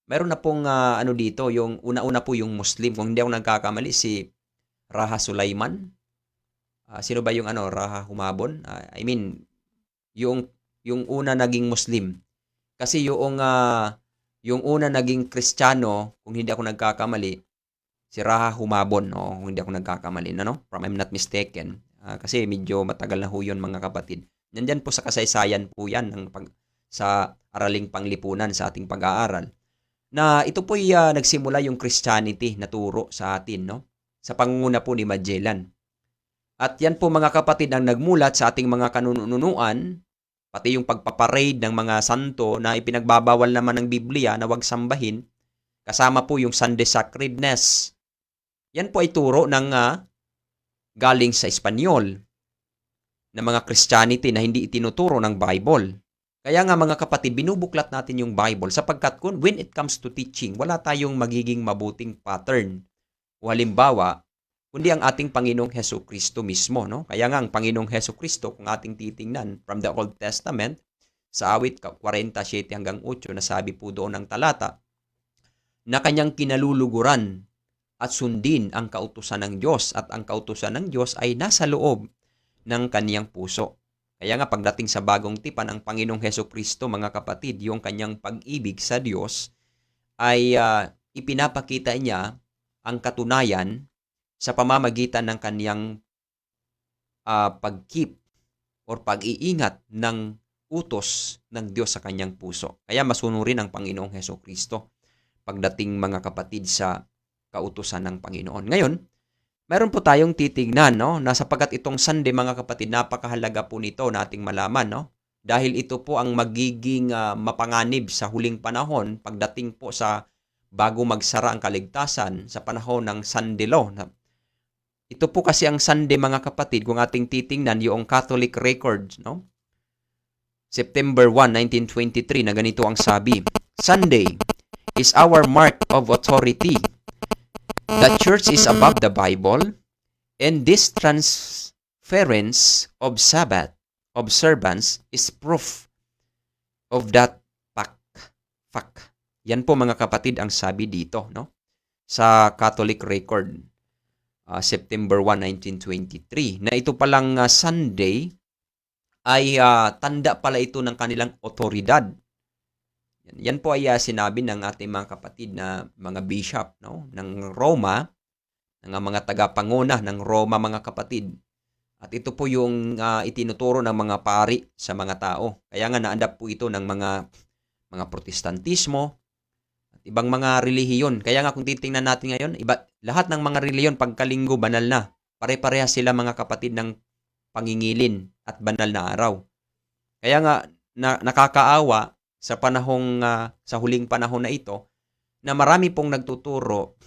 meron na pong ano dito, yung una-una po yung Muslim. Kung hindi ako nagkakamali, si Raha Sulaiman. Sino ba yung Raha Humabon? I mean, yung una naging Muslim. Kasi yung una naging Kristiyano, kung hindi ako nagkakamali, si Raha Humabon, kung hindi ako nagkakamali, from I'm not mistaken. Kasi medyo matagal na ho yun mga kapatid. Nandyan po sa kasaysayan po yan sa araling panglipunan sa ating pag-aaral. Na ito po nagsimula yung Christianity na turo sa atin, no? Sa pangunguna po ni Magellan. At yan po mga kapatid ang nagmulat sa ating mga kanununuan, pati yung pagpaparade ng mga santo na ipinagbabawal naman ng Biblia na wag sambahin, kasama po yung Sunday Sacredness. Yan po ay turo ng galing sa Espanyol na mga Christianity na hindi itinuturo ng Bible. Kaya nga mga kapatid, binubuklat natin yung Bible sapagkat when it comes to teaching, wala tayong magiging mabuting pattern. O halimbawa, kundi ang ating Panginoong Hesukristo mismo, no? Kaya nga ang Panginoong Hesukristo, kung ating titingnan from the Old Testament, sa awit 47 hanggang 8, nasabi po doon ng talata, na kanyang kinaluluguran at sundin ang kautusan ng Diyos at ang kautusan ng Diyos ay nasa loob ng kaniyang puso. Kaya nga pagdating sa bagong tipan, ang Panginoong Hesukristo, mga kapatid, yung kanyang pag-ibig sa Diyos ay ipinapakita niya ang katunayan sa pamamagitan ng kaniyang pag-keep or pag-iingat ng utos ng Diyos sa kanyang puso. Kaya masunurin ang Panginoong Hesukristo pagdating mga kapatid sa kautusan ng Panginoon. Ngayon, meron po tayong titignan, no, na sapagkat itong Sunday mga kapatid, napakahalaga po nito nating malaman, no? Dahil ito po ang magiging mapanganib sa huling panahon pagdating po sa bago magsara ang kaligtasan sa panahon ng Sunday Law. Ito po kasi ang Sunday mga kapatid, kung ating titingnan yung Catholic records, no? September 1, 1923 na ganito ang sabi, Sunday is our mark of authority. The church is above the Bible, and this transference of Sabbath observance is proof of that fact. Yan po mga kapatid ang sabi dito, no? Sa Catholic record, September 1, 1923, na ito palang Sunday ay tanda pala ito ng kanilang otoridad. Yan po ay sinabi ng ating mga kapatid na mga bishop, no, ng Roma, ng mga tagapanguna ng Roma, mga kapatid. At ito po yung itinuturo ng mga pari sa mga tao. Kaya nga naandap po ito ng mga protestantismo at ibang mga relihiyon. Kaya nga kung titingnan natin ngayon, lahat ng mga relihiyon pagkalinggo banal na. Pare-parehas sila, mga kapatid, ng pangingilin at banal na araw. Kaya nga nakakaawa sa panahong sa huling panahon na ito na marami pong nagtuturo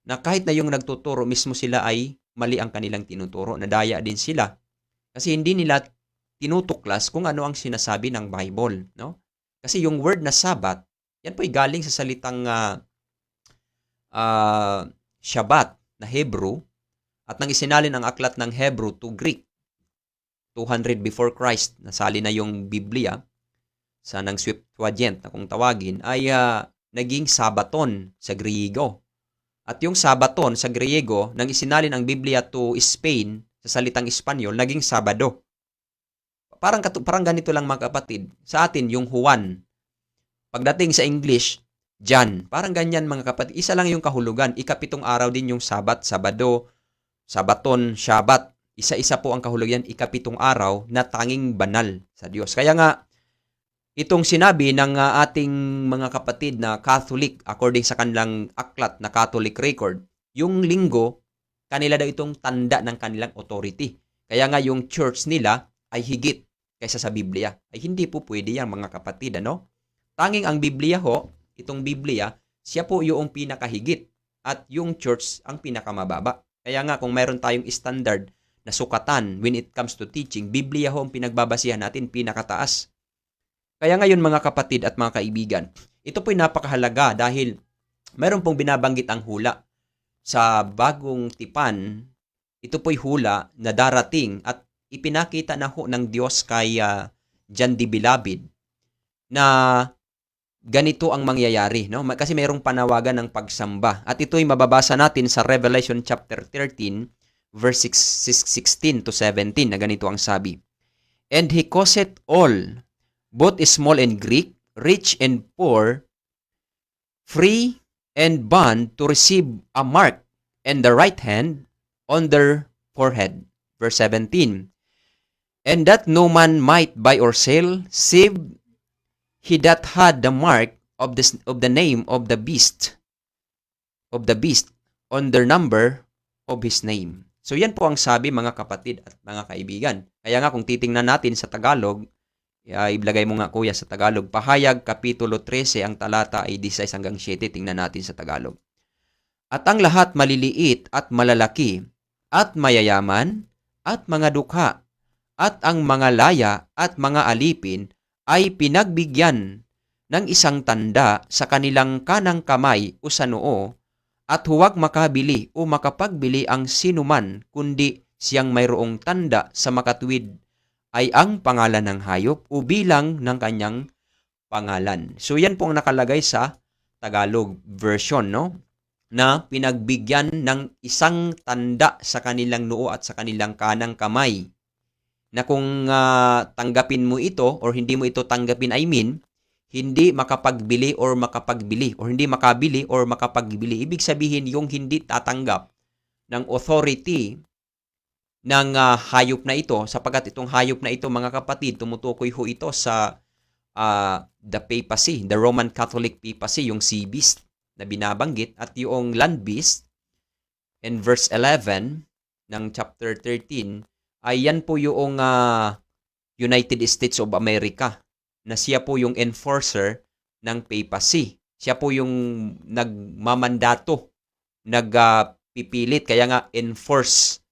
na kahit na yung nagtuturo mismo sila ay mali ang kanilang tinuturo, nadaya din sila. Kasi hindi nila tinutuklas kung ano ang sinasabi ng Bible, no? Kasi yung word na Sabbath, yan po ay galing sa salitang Shabbat na Hebrew, at nang isinalin ang aklat ng Hebrew to Greek, 200 before Christ, nasali na yung Biblia, sa ng Septuagint na kung tawagin, ay naging Sabaton sa Griego. At yung Sabaton sa Griego, nang isinalin ang Biblia to Spain, sa salitang Espanyol, naging Sabado. Parang ganito lang, mga kapatid. Sa atin, yung Juan. Pagdating sa English, John. Parang ganyan, mga kapatid. Isa lang yung kahulugan. Ikapitong araw din yung Sabat, Sabado, Sabaton, Shabat. Isa-isa po ang kahulugan, ikapitong araw na tanging banal sa Diyos. Kaya nga, itong sinabi ng ating mga kapatid na Catholic, according sa kanilang aklat na Catholic record, yung linggo, kanila daw itong tanda ng kanilang authority. Kaya nga yung church nila ay higit kaysa sa Biblia. Ay hindi po pwede yan, mga kapatid, ano? Tanging ang Biblia ho, itong Biblia, siya po yung pinakahigit at yung church ang pinakamababa. Kaya nga kung mayroon tayong standard na sukatan when it comes to teaching, Biblia ho ang pinagbabasihan natin, pinakataas. Kaya ngayon, mga kapatid at mga kaibigan, ito po'y napakahalaga dahil mayroon pong binabanggit ang hula. Sa bagong tipan, ito po'y hula na darating at ipinakita na ho ng Diyos kay John the Beloved na ganito ang mangyayari, no? Kasi mayroong panawagan ng pagsamba. At ito'y mababasa natin sa Revelation chapter 13, verse 16 to 17, na ganito ang sabi. And he causeth all, both small and great, rich and poor, free and bond, to receive a mark in the right hand on their forehead. Verse 17. And that no man might buy or sell, save he that had the mark of the name of the beast, on their number of his name. So yan po ang sabi, mga kapatid at mga kaibigan. Kaya nga kung titingnan natin sa Tagalog, iblagay mo nga kuya sa Tagalog, Pahayag Kapitulo 13, ang talata ay 16 hanggang 7, tingnan natin sa Tagalog. At ang lahat maliliit at malalaki, at mayayaman, at mga dukha, at ang mga laya at mga alipin, ay pinagbigyan ng isang tanda sa kanilang kanang kamay o sa noo, at huwag makabili o makapagbili ang sinuman, kundi siyang mayroong tanda sa makatuwid ay ang pangalan ng hayop o bilang ng kanyang pangalan. So yan pong nakalagay sa Tagalog version, no? Na pinagbigyan ng isang tanda sa kanilang noo at sa kanilang kanang kamay. Na kung tanggapin mo ito or hindi mo ito tanggapin, hindi makapagbili or makapagbili or hindi makabili or makapagbili. Ibig sabihin yung hindi tatanggap ng authority ng hayop na ito, sapagkat itong hayop na ito, mga kapatid, tumutukoy ho ito sa the papacy, the Roman Catholic papacy, yung sea beast na binabanggit, at yung land beast in verse 11 ng chapter 13, ay yan po yung United States of America, na siya po yung enforcer ng papacy. Siya po yung nagmamandato, nagpipilit, kaya nga enforce.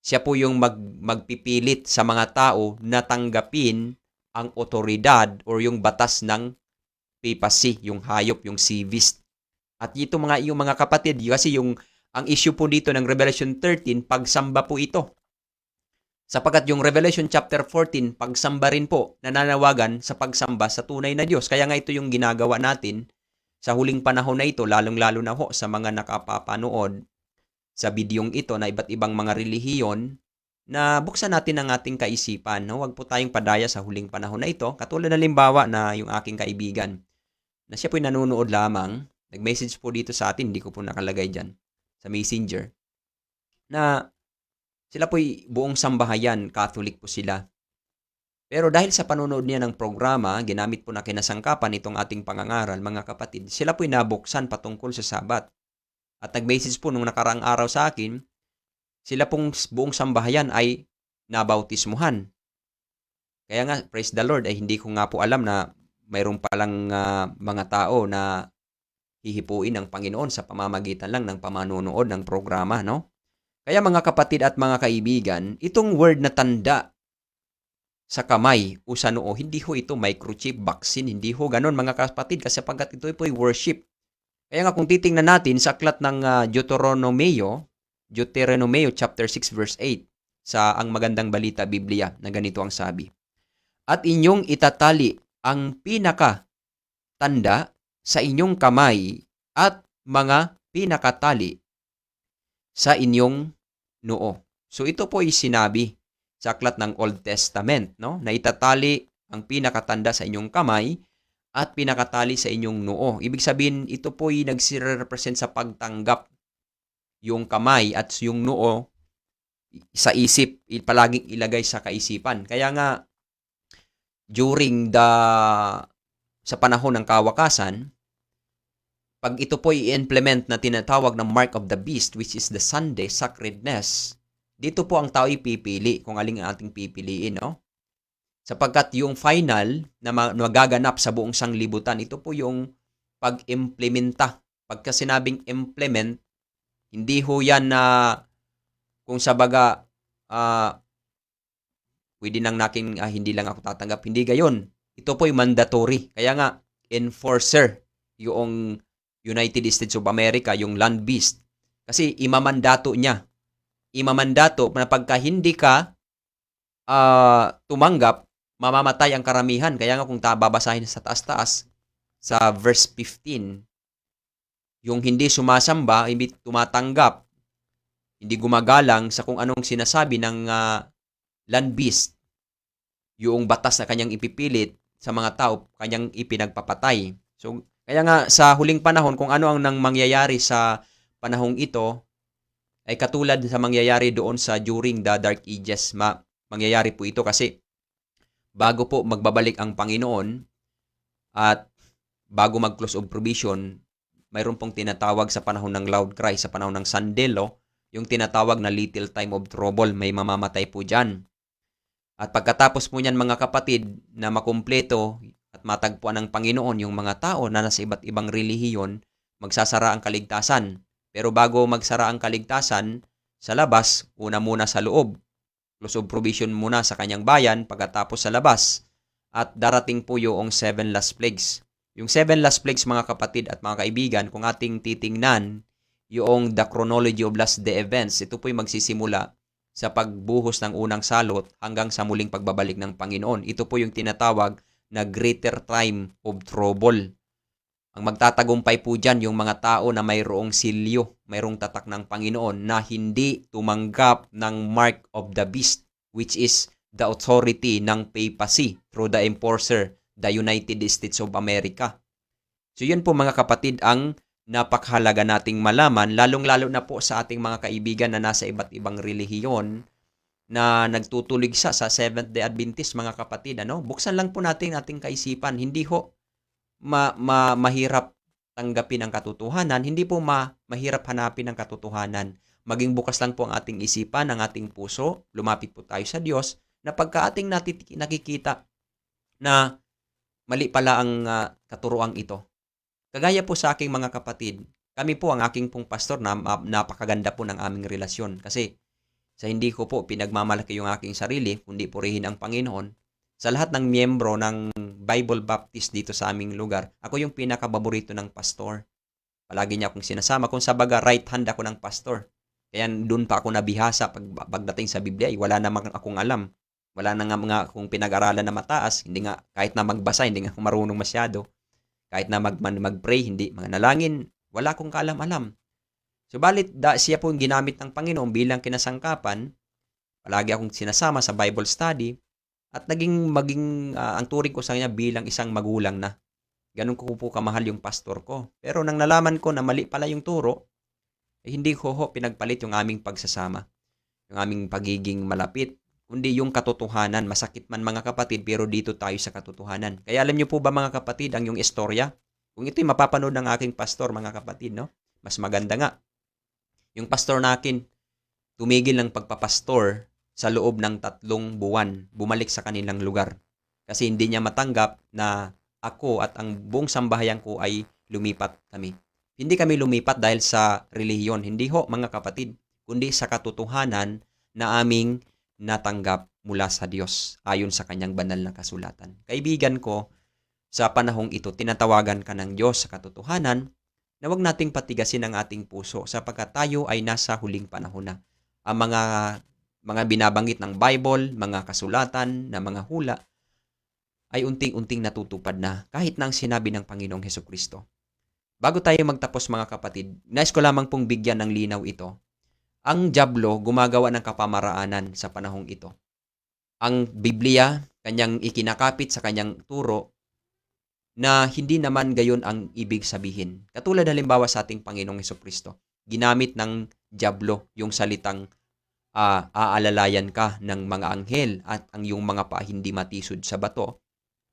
Siya po yung magpipilit sa mga tao na tanggapin ang otoridad or yung batas ng papacy, yung hayop, yung sea beast. At ito yung mga kapatid, kasi ang issue po dito ng Revelation 13, pagsamba po ito. Sapagkat yung Revelation chapter 14, pagsamba rin po, nananawagan sa pagsamba sa tunay na Diyos. Kaya nga ito yung ginagawa natin sa huling panahon na ito, lalong-lalo na ho sa mga nakapapanood sa bidyong ito na iba't ibang mga relihiyon na buksan natin ang ating kaisipan. No? Huwag po tayong padaya sa huling panahon na ito. Katulad na limbawa na yung aking kaibigan, na siya po'y nanonood lamang, nag-message po dito sa atin, hindi ko po nakalagay dyan, sa Messenger, na sila po'y buong sambahayan, Catholic po sila. Pero dahil sa panonood niya ng programa, ginamit po na kinasangkapan itong ating pangangaral, mga kapatid, sila po'y nabuksan patungkol sa Sabat. At nag-message po nung nakaraang araw sa akin, sila pong buong sambahayan ay nabautismuhan. Kaya nga, praise the Lord, ay hindi ko nga po alam na mayroong palang mga tao na hihipuin ng Panginoon sa pamamagitan lang ng pamanonood ng programa, no? Kaya mga kapatid at mga kaibigan, itong word na tanda sa kamay o sa noo, hindi ho ito microchip, vaccine, hindi ho ganon mga kapatid, kasi sapagkat ito po ay worship. Kaya nga kung titingnan natin sa aklat ng Deuteronomio chapter 6 verse 8, sa Ang Magandang Balita Biblia, na ganito ang sabi. At inyong itatali ang pinaka-tanda sa inyong kamay at mga pinakatali sa inyong noo. So ito po ay sinabi sa aklat ng Old Testament, no? Na itatali ang pinakatanda sa inyong kamay at pinakatali sa inyong noo. Ibig sabihin, ito po ay nagsirepresent sa pagtanggap. Yung kamay at yung noo sa isip, palaging ilagay sa kaisipan. Kaya nga, sa panahon ng kawakasan, pag ito po i-implement na tinatawag ng Mark of the Beast, which is the Sunday sacredness, dito po ang tao ipipili kung aling ating pipiliin, no? Sapagkat yung final na magaganap sa buong sanglibutan, ito po yung pag-implementa. Pagka sinabing implement, hindi ho yan na kung sabaga pwede nang naking hindi lang ako tatanggap. Hindi gayon. Ito po yung mandatory. Kaya nga, enforcer yung United States of America, yung land beast. Kasi imamandato niya. Imamandato na pagka hindi ka tumanggap, mamamatay ang karamihan. Kaya nga kung babasahin sa taas-taas, sa verse 15, yung hindi sumasamba, hindi tumatanggap, hindi gumagalang sa kung anong sinasabi ng land beast, yung batas na kanyang ipipilit sa mga tao, kanyang ipinagpapatay. So, kaya nga sa huling panahon, kung ano ang nang mangyayari sa panahong ito, ay katulad sa mangyayari doon sa during the Dark Ages. Mangyayari po ito kasi bago po magbabalik ang Panginoon at bago mag-close of provision, mayroon pong tinatawag sa panahon ng loud cry, sa panahon ng sandelo, yung tinatawag na little time of trouble, may mamamatay po dyan. At pagkatapos po niyan mga kapatid na makumpleto at matagpuan ng Panginoon yung mga tao na nasa iba't ibang relihiyon, magsasara ang kaligtasan. Pero bago magsara ang kaligtasan, sa labas, una muna sa loob. Close of provision muna sa kanyang bayan, pagkatapos sa labas. At darating po yung 7 last plagues. Yung 7 last plagues mga kapatid at mga kaibigan, kung ating titingnan yung the chronology of last day events, ito po'y magsisimula sa pagbuhos ng unang salot hanggang sa muling pagbabalik ng Panginoon. Ito po yung tinatawag na greater time of trouble. Ang magtatagumpay po dyan yung mga tao na mayroong silyo, mayroong tatak ng Panginoon na hindi tumanggap ng mark of the beast, which is the authority ng papacy through the enforcer, the United States of America. So yun po mga kapatid ang napakahalaga nating malaman, lalong-lalo na po sa ating mga kaibigan na nasa iba't ibang relihiyon na nagtutuligsa sa Seventh-day Adventist, mga kapatid. Buksan lang po natin ating kaisipan. Hindi ho mahirap tanggapin ang katotohanan, hindi po mahirap hanapin ang katotohanan. Maging bukas lang po ang ating isipan, ang ating puso, lumapit po tayo sa Diyos, na pagka ating nakikita na mali pala ang katuroang ito. Kagaya po sa aking mga kapatid, kami po ang aking pong pastor na napakaganda po ng aming relasyon. Kasi sa hindi ko po pinagmamalaki yung aking sarili, kundi purihin ang Panginoon, sa lahat ng miyembro ng Bible Baptist dito sa aming lugar, ako yung pinakababorito ng pastor. Palagi niya akong sinasama. Kung sabaga, right hand ako ng pastor. Kaya doon pa ako nabihasa pagdating sa Biblia. Wala namang akong alam. Wala na nga akong pinag-aralan na mataas. Hindi nga, kahit na magbasa, hindi nga ako marunong masyado. Kahit na mag-pray, hindi, mga nalangin, wala akong kaalam-alam. Subalit, siya po yung ginamit ng Panginoon bilang kinasangkapan Palagi akong sinasama sa Bible study at ang turing ko sa kanya bilang isang magulang na. Ganun ko po kamahal yung pastor ko. Pero nang nalaman ko na mali pala yung turo, hindi ko pinagpalit yung aming pagsasama, yung aming pagiging malapit, kundi yung katotohanan. Masakit man mga kapatid, pero dito tayo sa katotohanan. Kaya alam niyo po ba mga kapatid, ang yung istorya, kung ito'y mapapanood ng aking pastor mga kapatid, no? Mas maganda nga. Yung pastor natin, tumigil ng pagpapastor sa loob ng 3 buwan, bumalik sa kanilang lugar. Kasi hindi niya matanggap na ako at ang buong sambahayan ko ay lumipat kami. Hindi kami lumipat dahil sa relihiyon, hindi mga kapatid, kundi sa katotohanan na aming natanggap mula sa Diyos ayon sa kanyang banal na kasulatan. Kaibigan ko, sa panahong ito, tinatawagan ka ng Diyos sa katotohanan na huwag nating patigasin ang ating puso sapagkat tayo ay nasa huling panahon na. Ang mga binabanggit ng Bible, mga kasulatan, na mga hula, ay unting-unting natutupad na kahit na ang sinabi ng Panginoong Hesukristo. Bago tayo magtapos mga kapatid, nais ko lamang pong bigyan ng linaw ito. Ang dyablo gumagawa ng kapamaraanan sa panahong ito. Ang Biblia, kanyang ikinakapit sa kanyang turo na hindi naman gayon ang ibig sabihin. Katulad halimbawa sa ating Panginoong Hesukristo, ginamit ng dyablo yung salitang aalalayan ka ng mga anghel at ang iyong mga paa hindi matisod sa bato.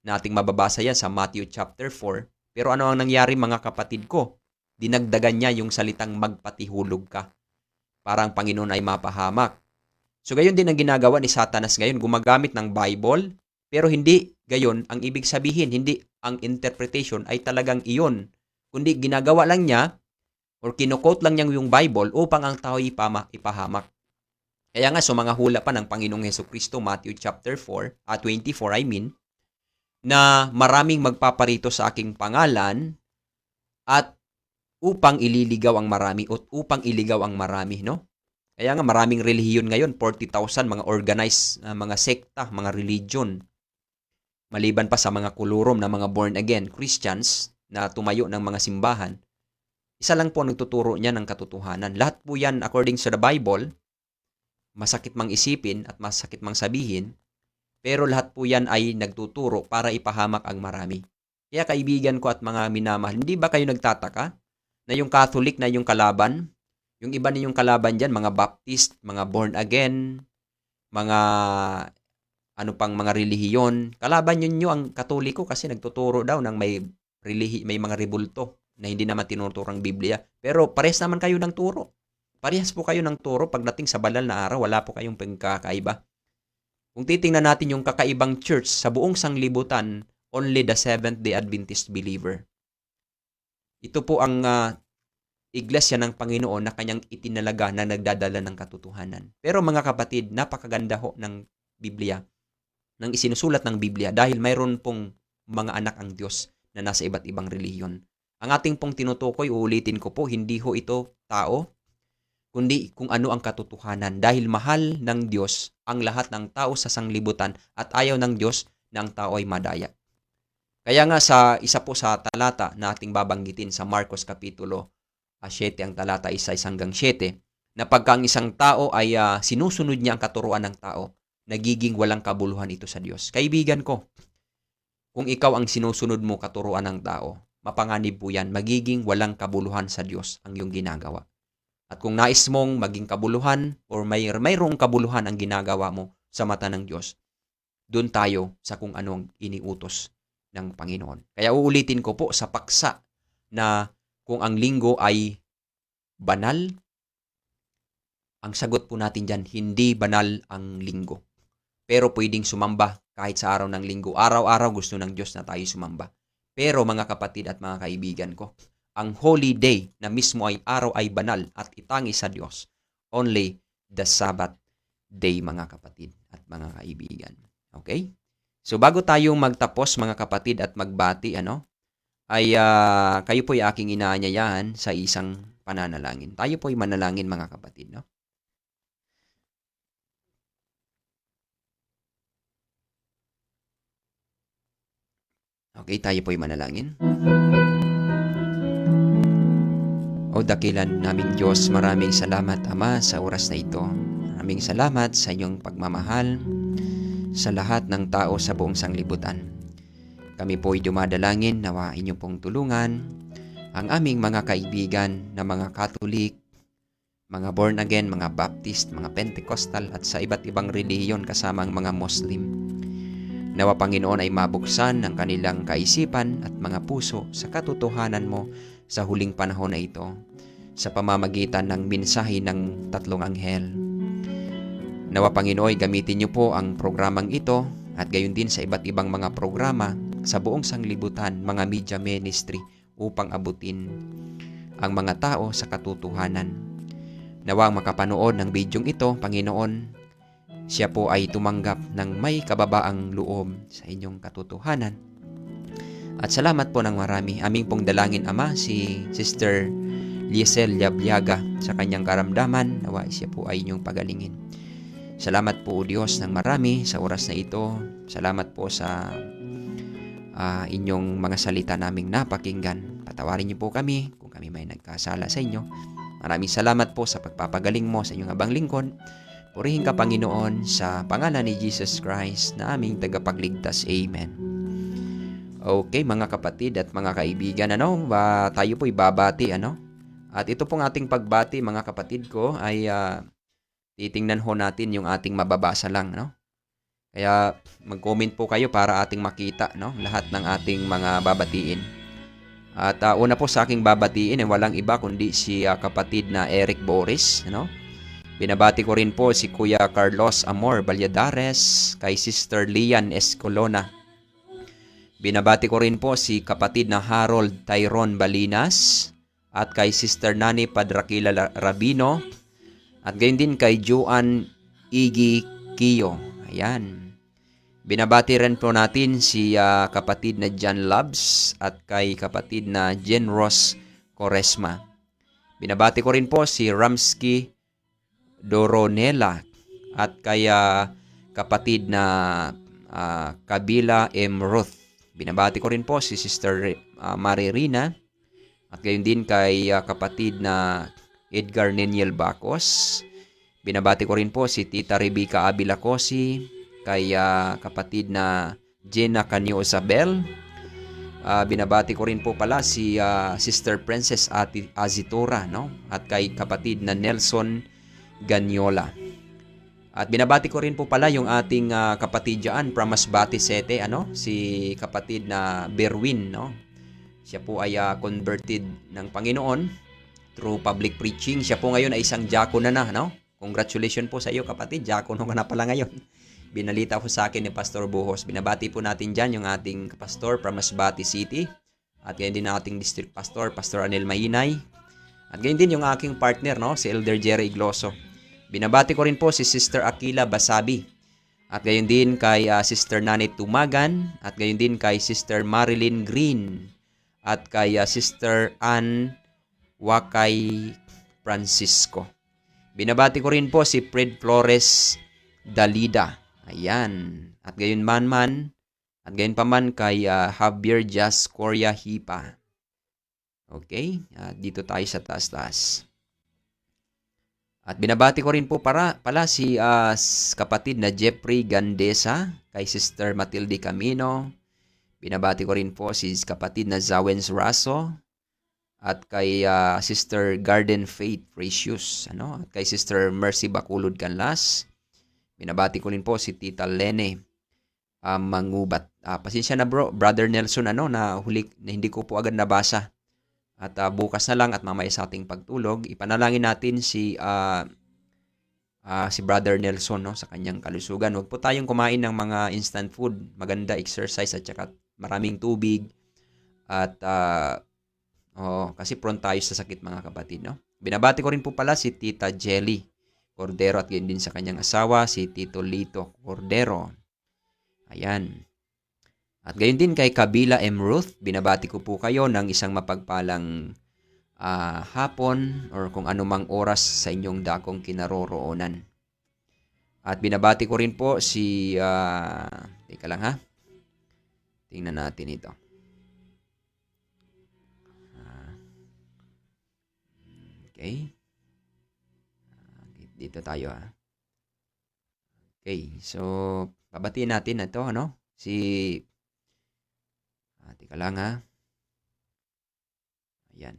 Nating mababasa yan sa Matthew chapter 4. Pero ano ang nangyari mga kapatid ko? Dinagdagan niya yung salitang magpatihulog ka. Parang Panginoon ay mapahamak. So gayon din ang ginagawa ni Satanas ngayon, gumagamit ng Bible, pero hindi gayon ang ibig sabihin, hindi ang interpretation ay talagang iyon. Kundi ginagawa lang niya or kinukote lang niya yung Bible upang ang tao ipahamak. Kaya nga so mga hula pa ng Panginoong Hesukristo, Matthew chapter 4, 24 na maraming magpaparito sa aking pangalan at upang ililigaw ang marami o upang iligaw ang marami, no? Kaya nga maraming relihiyon ngayon, 40,000 mga organized mga sekta, mga religion. Maliban pa sa mga kulurom na mga born again Christians na tumayo ng mga simbahan, isa lang po ang nagtuturo niya ng katotohanan. Lahat po yan according sa the Bible, masakit mang isipin at masakit mang sabihin, pero lahat po yan ay nagtuturo para ipahamak ang marami. Kaya kaibigan ko at mga minamahal, hindi ba kayo nagtataka na yung Catholic na yung kalaban, yung iba ninyong kalaban dyan, mga Baptist, mga born again, mga mga relihiyon, kalaban nyo ang Katoliko kasi nagtuturo daw ng may mga rebulto na hindi naman tinuturo ang Biblia. Pero parehas naman kayo ng turo. Parehas po kayo ng turo pagdating sa banal na araw, wala po kayong pagkakaiba. Kung titingnan natin yung kakaibang church sa buong sanglibutan, only the Seventh-day Adventist believer. Ito po ang iglesia ng Panginoon na kanyang itinalaga na nagdadala ng katotohanan. Pero mga kapatid, napakaganda ho ng Biblia, ng isinusulat ng Biblia dahil mayroon pong mga anak ang Diyos na nasa iba't ibang relihiyon. Ang ating pong tinutukoy, uulitin ko po, hindi ho ito tao, kundi kung ano ang katotohanan. Dahil mahal ng Diyos ang lahat ng tao sa sanglibutan at ayaw ng Diyos na ang tao ay madaya. Kaya nga sa isa po sa talata na ating babanggitin sa Marcos Kapitulo 7, ang talata 1-7, na pagka ang isang tao ay sinusunod niya ang katuruan ng tao, nagiging walang kabuluhan ito sa Diyos. Kaibigan ko, kung ikaw ang sinusunod mo katuruan ng tao, mapanganib po yan, magiging walang kabuluhan sa Diyos ang iyong ginagawa. At kung nais mong maging kabuluhan or mayroong kabuluhan ang ginagawa mo sa mata ng Diyos, doon tayo sa kung anong iniutos ng Panginoon. Kaya uulitin ko po sa paksa na kung ang linggo ay banal, ang sagot po natin dyan, hindi banal ang linggo. Pero pwedeng sumamba kahit sa araw ng linggo. Araw-araw gusto ng Diyos na tayo sumamba. Pero mga kapatid at mga kaibigan ko, ang holy day na mismo ay araw ay banal at itangi sa Diyos. Only the Sabbath day, mga kapatid at mga kaibigan. Okay? So bago tayo magtapos mga kapatid at magbati, ay kayo po ay aking inaanyayahan sa isang pananalangin. Tayo po ay manalangin mga kapatid, no? Okay, tayo po ay manalangin. O dakilan naming Diyos, maraming salamat Ama sa oras na ito. Maraming salamat sa inyong pagmamahal sa lahat ng tao sa buong sanglibutan. Kami po ay dumadalangin nawa inyo pong tulungan ang aming mga kaibigan na mga Katolik, mga born again, mga Baptist, mga Pentecostal at sa iba't ibang relihiyon kasamang mga Muslim. Nawa Panginoon ay mabuksan ang kanilang kaisipan at mga puso sa katotohanan mo sa huling panahon na ito sa pamamagitan ng mensahe ng tatlong anghel. Nawa Panginoon, gamitin niyo po ang programang ito at gayon din sa iba't ibang mga programa sa buong sanglibutan, mga media ministry upang abutin ang mga tao sa katotohanan. Nawang makapanood ng bidyong ito, Panginoon, siya po ay tumanggap ng may kababaang loob sa inyong katotohanan. At salamat po ng marami. Aming pong dalangin, Ama, si Sister Liesel Yabliaga sa kanyang karamdaman. Nawa siya po ay inyong pagalingin. Salamat po, O Diyos, ng marami sa oras na ito. Salamat po sa inyong mga salita naming napakinggan. Patawarin niyo po kami kung kami may nagkasala sa inyo. Maraming salamat po sa pagpapagaling mo sa inyong abang lingkod. Purihin ka, Panginoon, sa pangalan ni Jesus Christ na aming tagapagligtas. Amen. Okay, mga kapatid at mga kaibigan, tayo po ibabati, At ito pong ating pagbati, mga kapatid ko, ay titingnan ho natin yung ating mababasa lang, Kaya mag-comment po kayo para ating makita, lahat ng ating mga babatiin. At una po sa aking babatiin ay walang iba kundi si kapatid na Eric Boris, Binabati ko rin po si Kuya Carlos Amor Valladares, kay Sister Lian Escolona. Binabati ko rin po si kapatid na Harold Tyrone Balinas at kay Sister Nani Padrakila Rabino at gayon din kay Juan Igi Kiyo. Ayan. Binabati rin po natin si kapatid na John Labs at kay kapatid na Jen Ross Coresma. Binabati ko rin po si Ramsky Doronela at kay kapatid na Kabila M. Ruth. Binabati ko rin po si Sister Maririna at gayon din kay kapatid na Edgar Neniel Bacos. Binabati ko rin po si Tita Rebecca Abilacosi, kay kapatid na Jenna Canyo Isabel. Binabati ko rin po pala si Sister Princess Azitora, at kay kapatid na Nelson Ganyola. At binabati ko rin po pala yung ating kapatid dyan from Masbate City, si kapatid na Berwin, Siya po ay converted ng Panginoon through public preaching. Siya po ngayon ay isang diakono na, Congratulations po sa iyo, kapatid. Diakono ka na pala ngayon. Binalita po sa akin ni Pastor Buhos. Binabati po natin dyan yung ating pastor from Masbate City. At ngayon din ang ating district pastor, Pastor Anel Mainay. At ngayon din yung aking partner, si Elder Jerry Igloso. Binabati ko rin po si Sister Aquila Basabi. At ngayon din kay Sister Nanit Tumagan. At ngayon din kay Sister Marilyn Green. At kay Sister Ann Wakay Francisco. Binabati ko rin po si Fred Flores Dalida. Ayan. At gayon gayon pa man kay Javier Jas Coria Hipa. Okay? Dito tayo sa taas-taas. At binabati ko rin po pala si kapatid na Jeffrey Gandesa, kay Sister Matilde Camino. Binabati ko rin po si kapatid na Zawens Raso, at kay Sister Garden Faith Precious, at kay Sister Mercy Bakulod Canlas. Binabati ko rin po si Tita Lene Mangubat. Pasensya na Brother Nelson, na hindi ko po agad nabasa. At bukas na lang at mamaya sa ating pagtulog, ipanalangin natin si Brother Nelson, sa kanyang kalusugan. Huwag po tayong kumain ng mga instant food, maganda exercise at saka maraming tubig. At kasi prone tayo sa sakit, mga kapatid, Binabati ko rin po pala si Tita Jelly Cordero at yun din sa kanyang asawa, si Tito Lito Cordero. Ayan. At gayon din kay Kabila M. Ruth, binabati ko po kayo ng isang mapagpalang hapon or kung anumang oras sa inyong dakong kinaroroonan. At binabati ko rin po si, teka lang ha, tingnan natin ito. Okay. Dito tayo ha. Okay, so babatiin natin ito, ano? Teka lang ha. Ayan.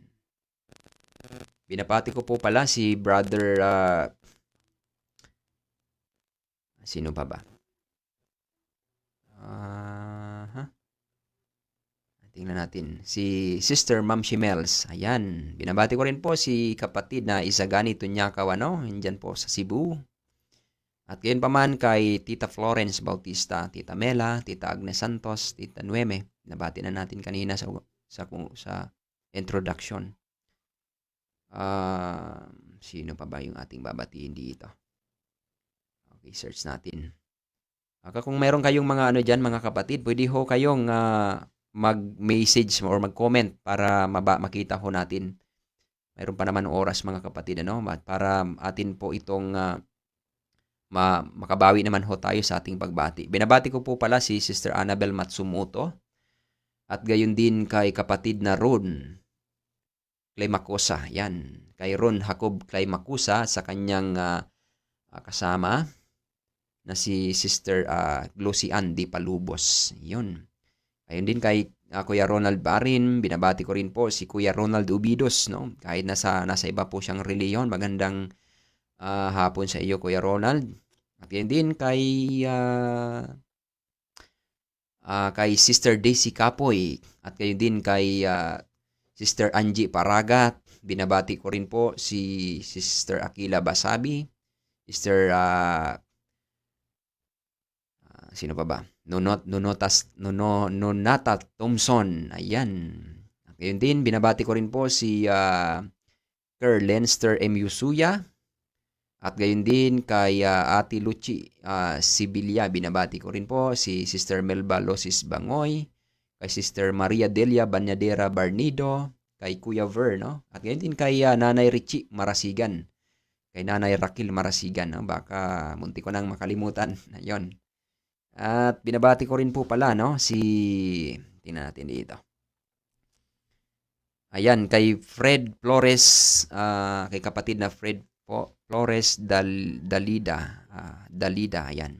Binabati ko po pala si brother, sino pa ba? Ha? Tingnan natin. Si Sister Ma'am Shimels. Ayan. Binabati ko rin po si kapatid na Isagani Tunyakaw, ano? Nandyan po sa Cebu. At gayon pa man kay Tita Florence Bautista, Tita Mela, Tita Agnes Santos, Tita Nueme. Nabati na natin kanina sa introduction. Sino pa ba yung ating babatiin dito? Okay, search natin. Kung meron kayong mga ano dyan, mga kapatid, pwede ho kayong mag-message or mag-comment para makita ho natin. Mayroon pa naman oras, mga kapatid, ano? Para atin po itong makabawi naman ho tayo sa ating pagbati. Binabati ko po pala si Sister Annabel Matsumoto at gayon din kay kapatid na Ron Claymacusa. Yan. Kay Ron Jacob Claymacusa sa kanyang kasama na si Sister Glossy Andy Palubos. Yun. Ayun din kay Kuya Ronald Barin, binabati ko rin po si Kuya Ronald Ubidos, no? Kahit nasa iba po siyang reliyon, magandang hapon sa iyo, Kuya Ronald. At yun din kay Sister Daisy Kapoy at kayo din kay Sister Angie Paragat. Binabati ko rin po si Sister Aquila Basabi, Sister sino pa ba? Nonata Thompson. Ayan. At yun din, binabati ko rin po si Kerr Lenster M. Yusuya. At gayon din kay Ate Luchi Sibilia. Binabati ko rin po si Sister Melba Losis Bangoy, kay Sister Maria Delia Banyadera Barnido, kay Kuya Ver, no? At gayon din kay Nanay Richie Marasigan, kay Nanay Rakil Marasigan, no? Baka munti ko nang makalimutan. Ayun. At binabati ko rin po pala, no, tingnan natin dito. Ayan, kay Fred Flores, kay kapatid na Fred Flores Dalida, ayan.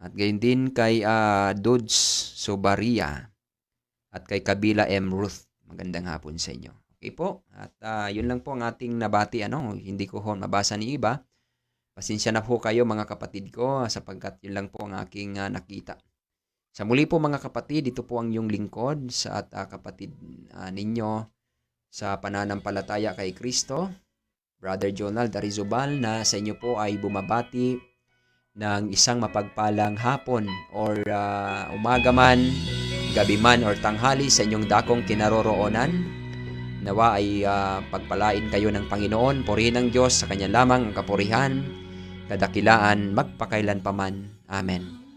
At gayon din kay Dodge Sobaria at kay Kabila M. Ruth. Magandang hapon sa inyo. Okay po, at yun lang po ang ating nabati, ano, hindi ko mabasa ni iba. Pasensya na po kayo mga kapatid ko sapagkat yun lang po ang aking nakita. Sa muli po mga kapatid, ito po ang yung lingkod sa kapatid ninyo sa pananampalataya kay Kristo, Brother Jonald Arizobal, na sa inyo po ay bumabati ng isang mapagpalang hapon or umaga man, gabi man or tanghali sa inyong dakong kinaroroonan. Nawa ay pagpalain kayo ng Panginoon, purihin ng Diyos sa Kanya lamang ang kapurihan, kadakilaan, magpakailanpaman. Amen.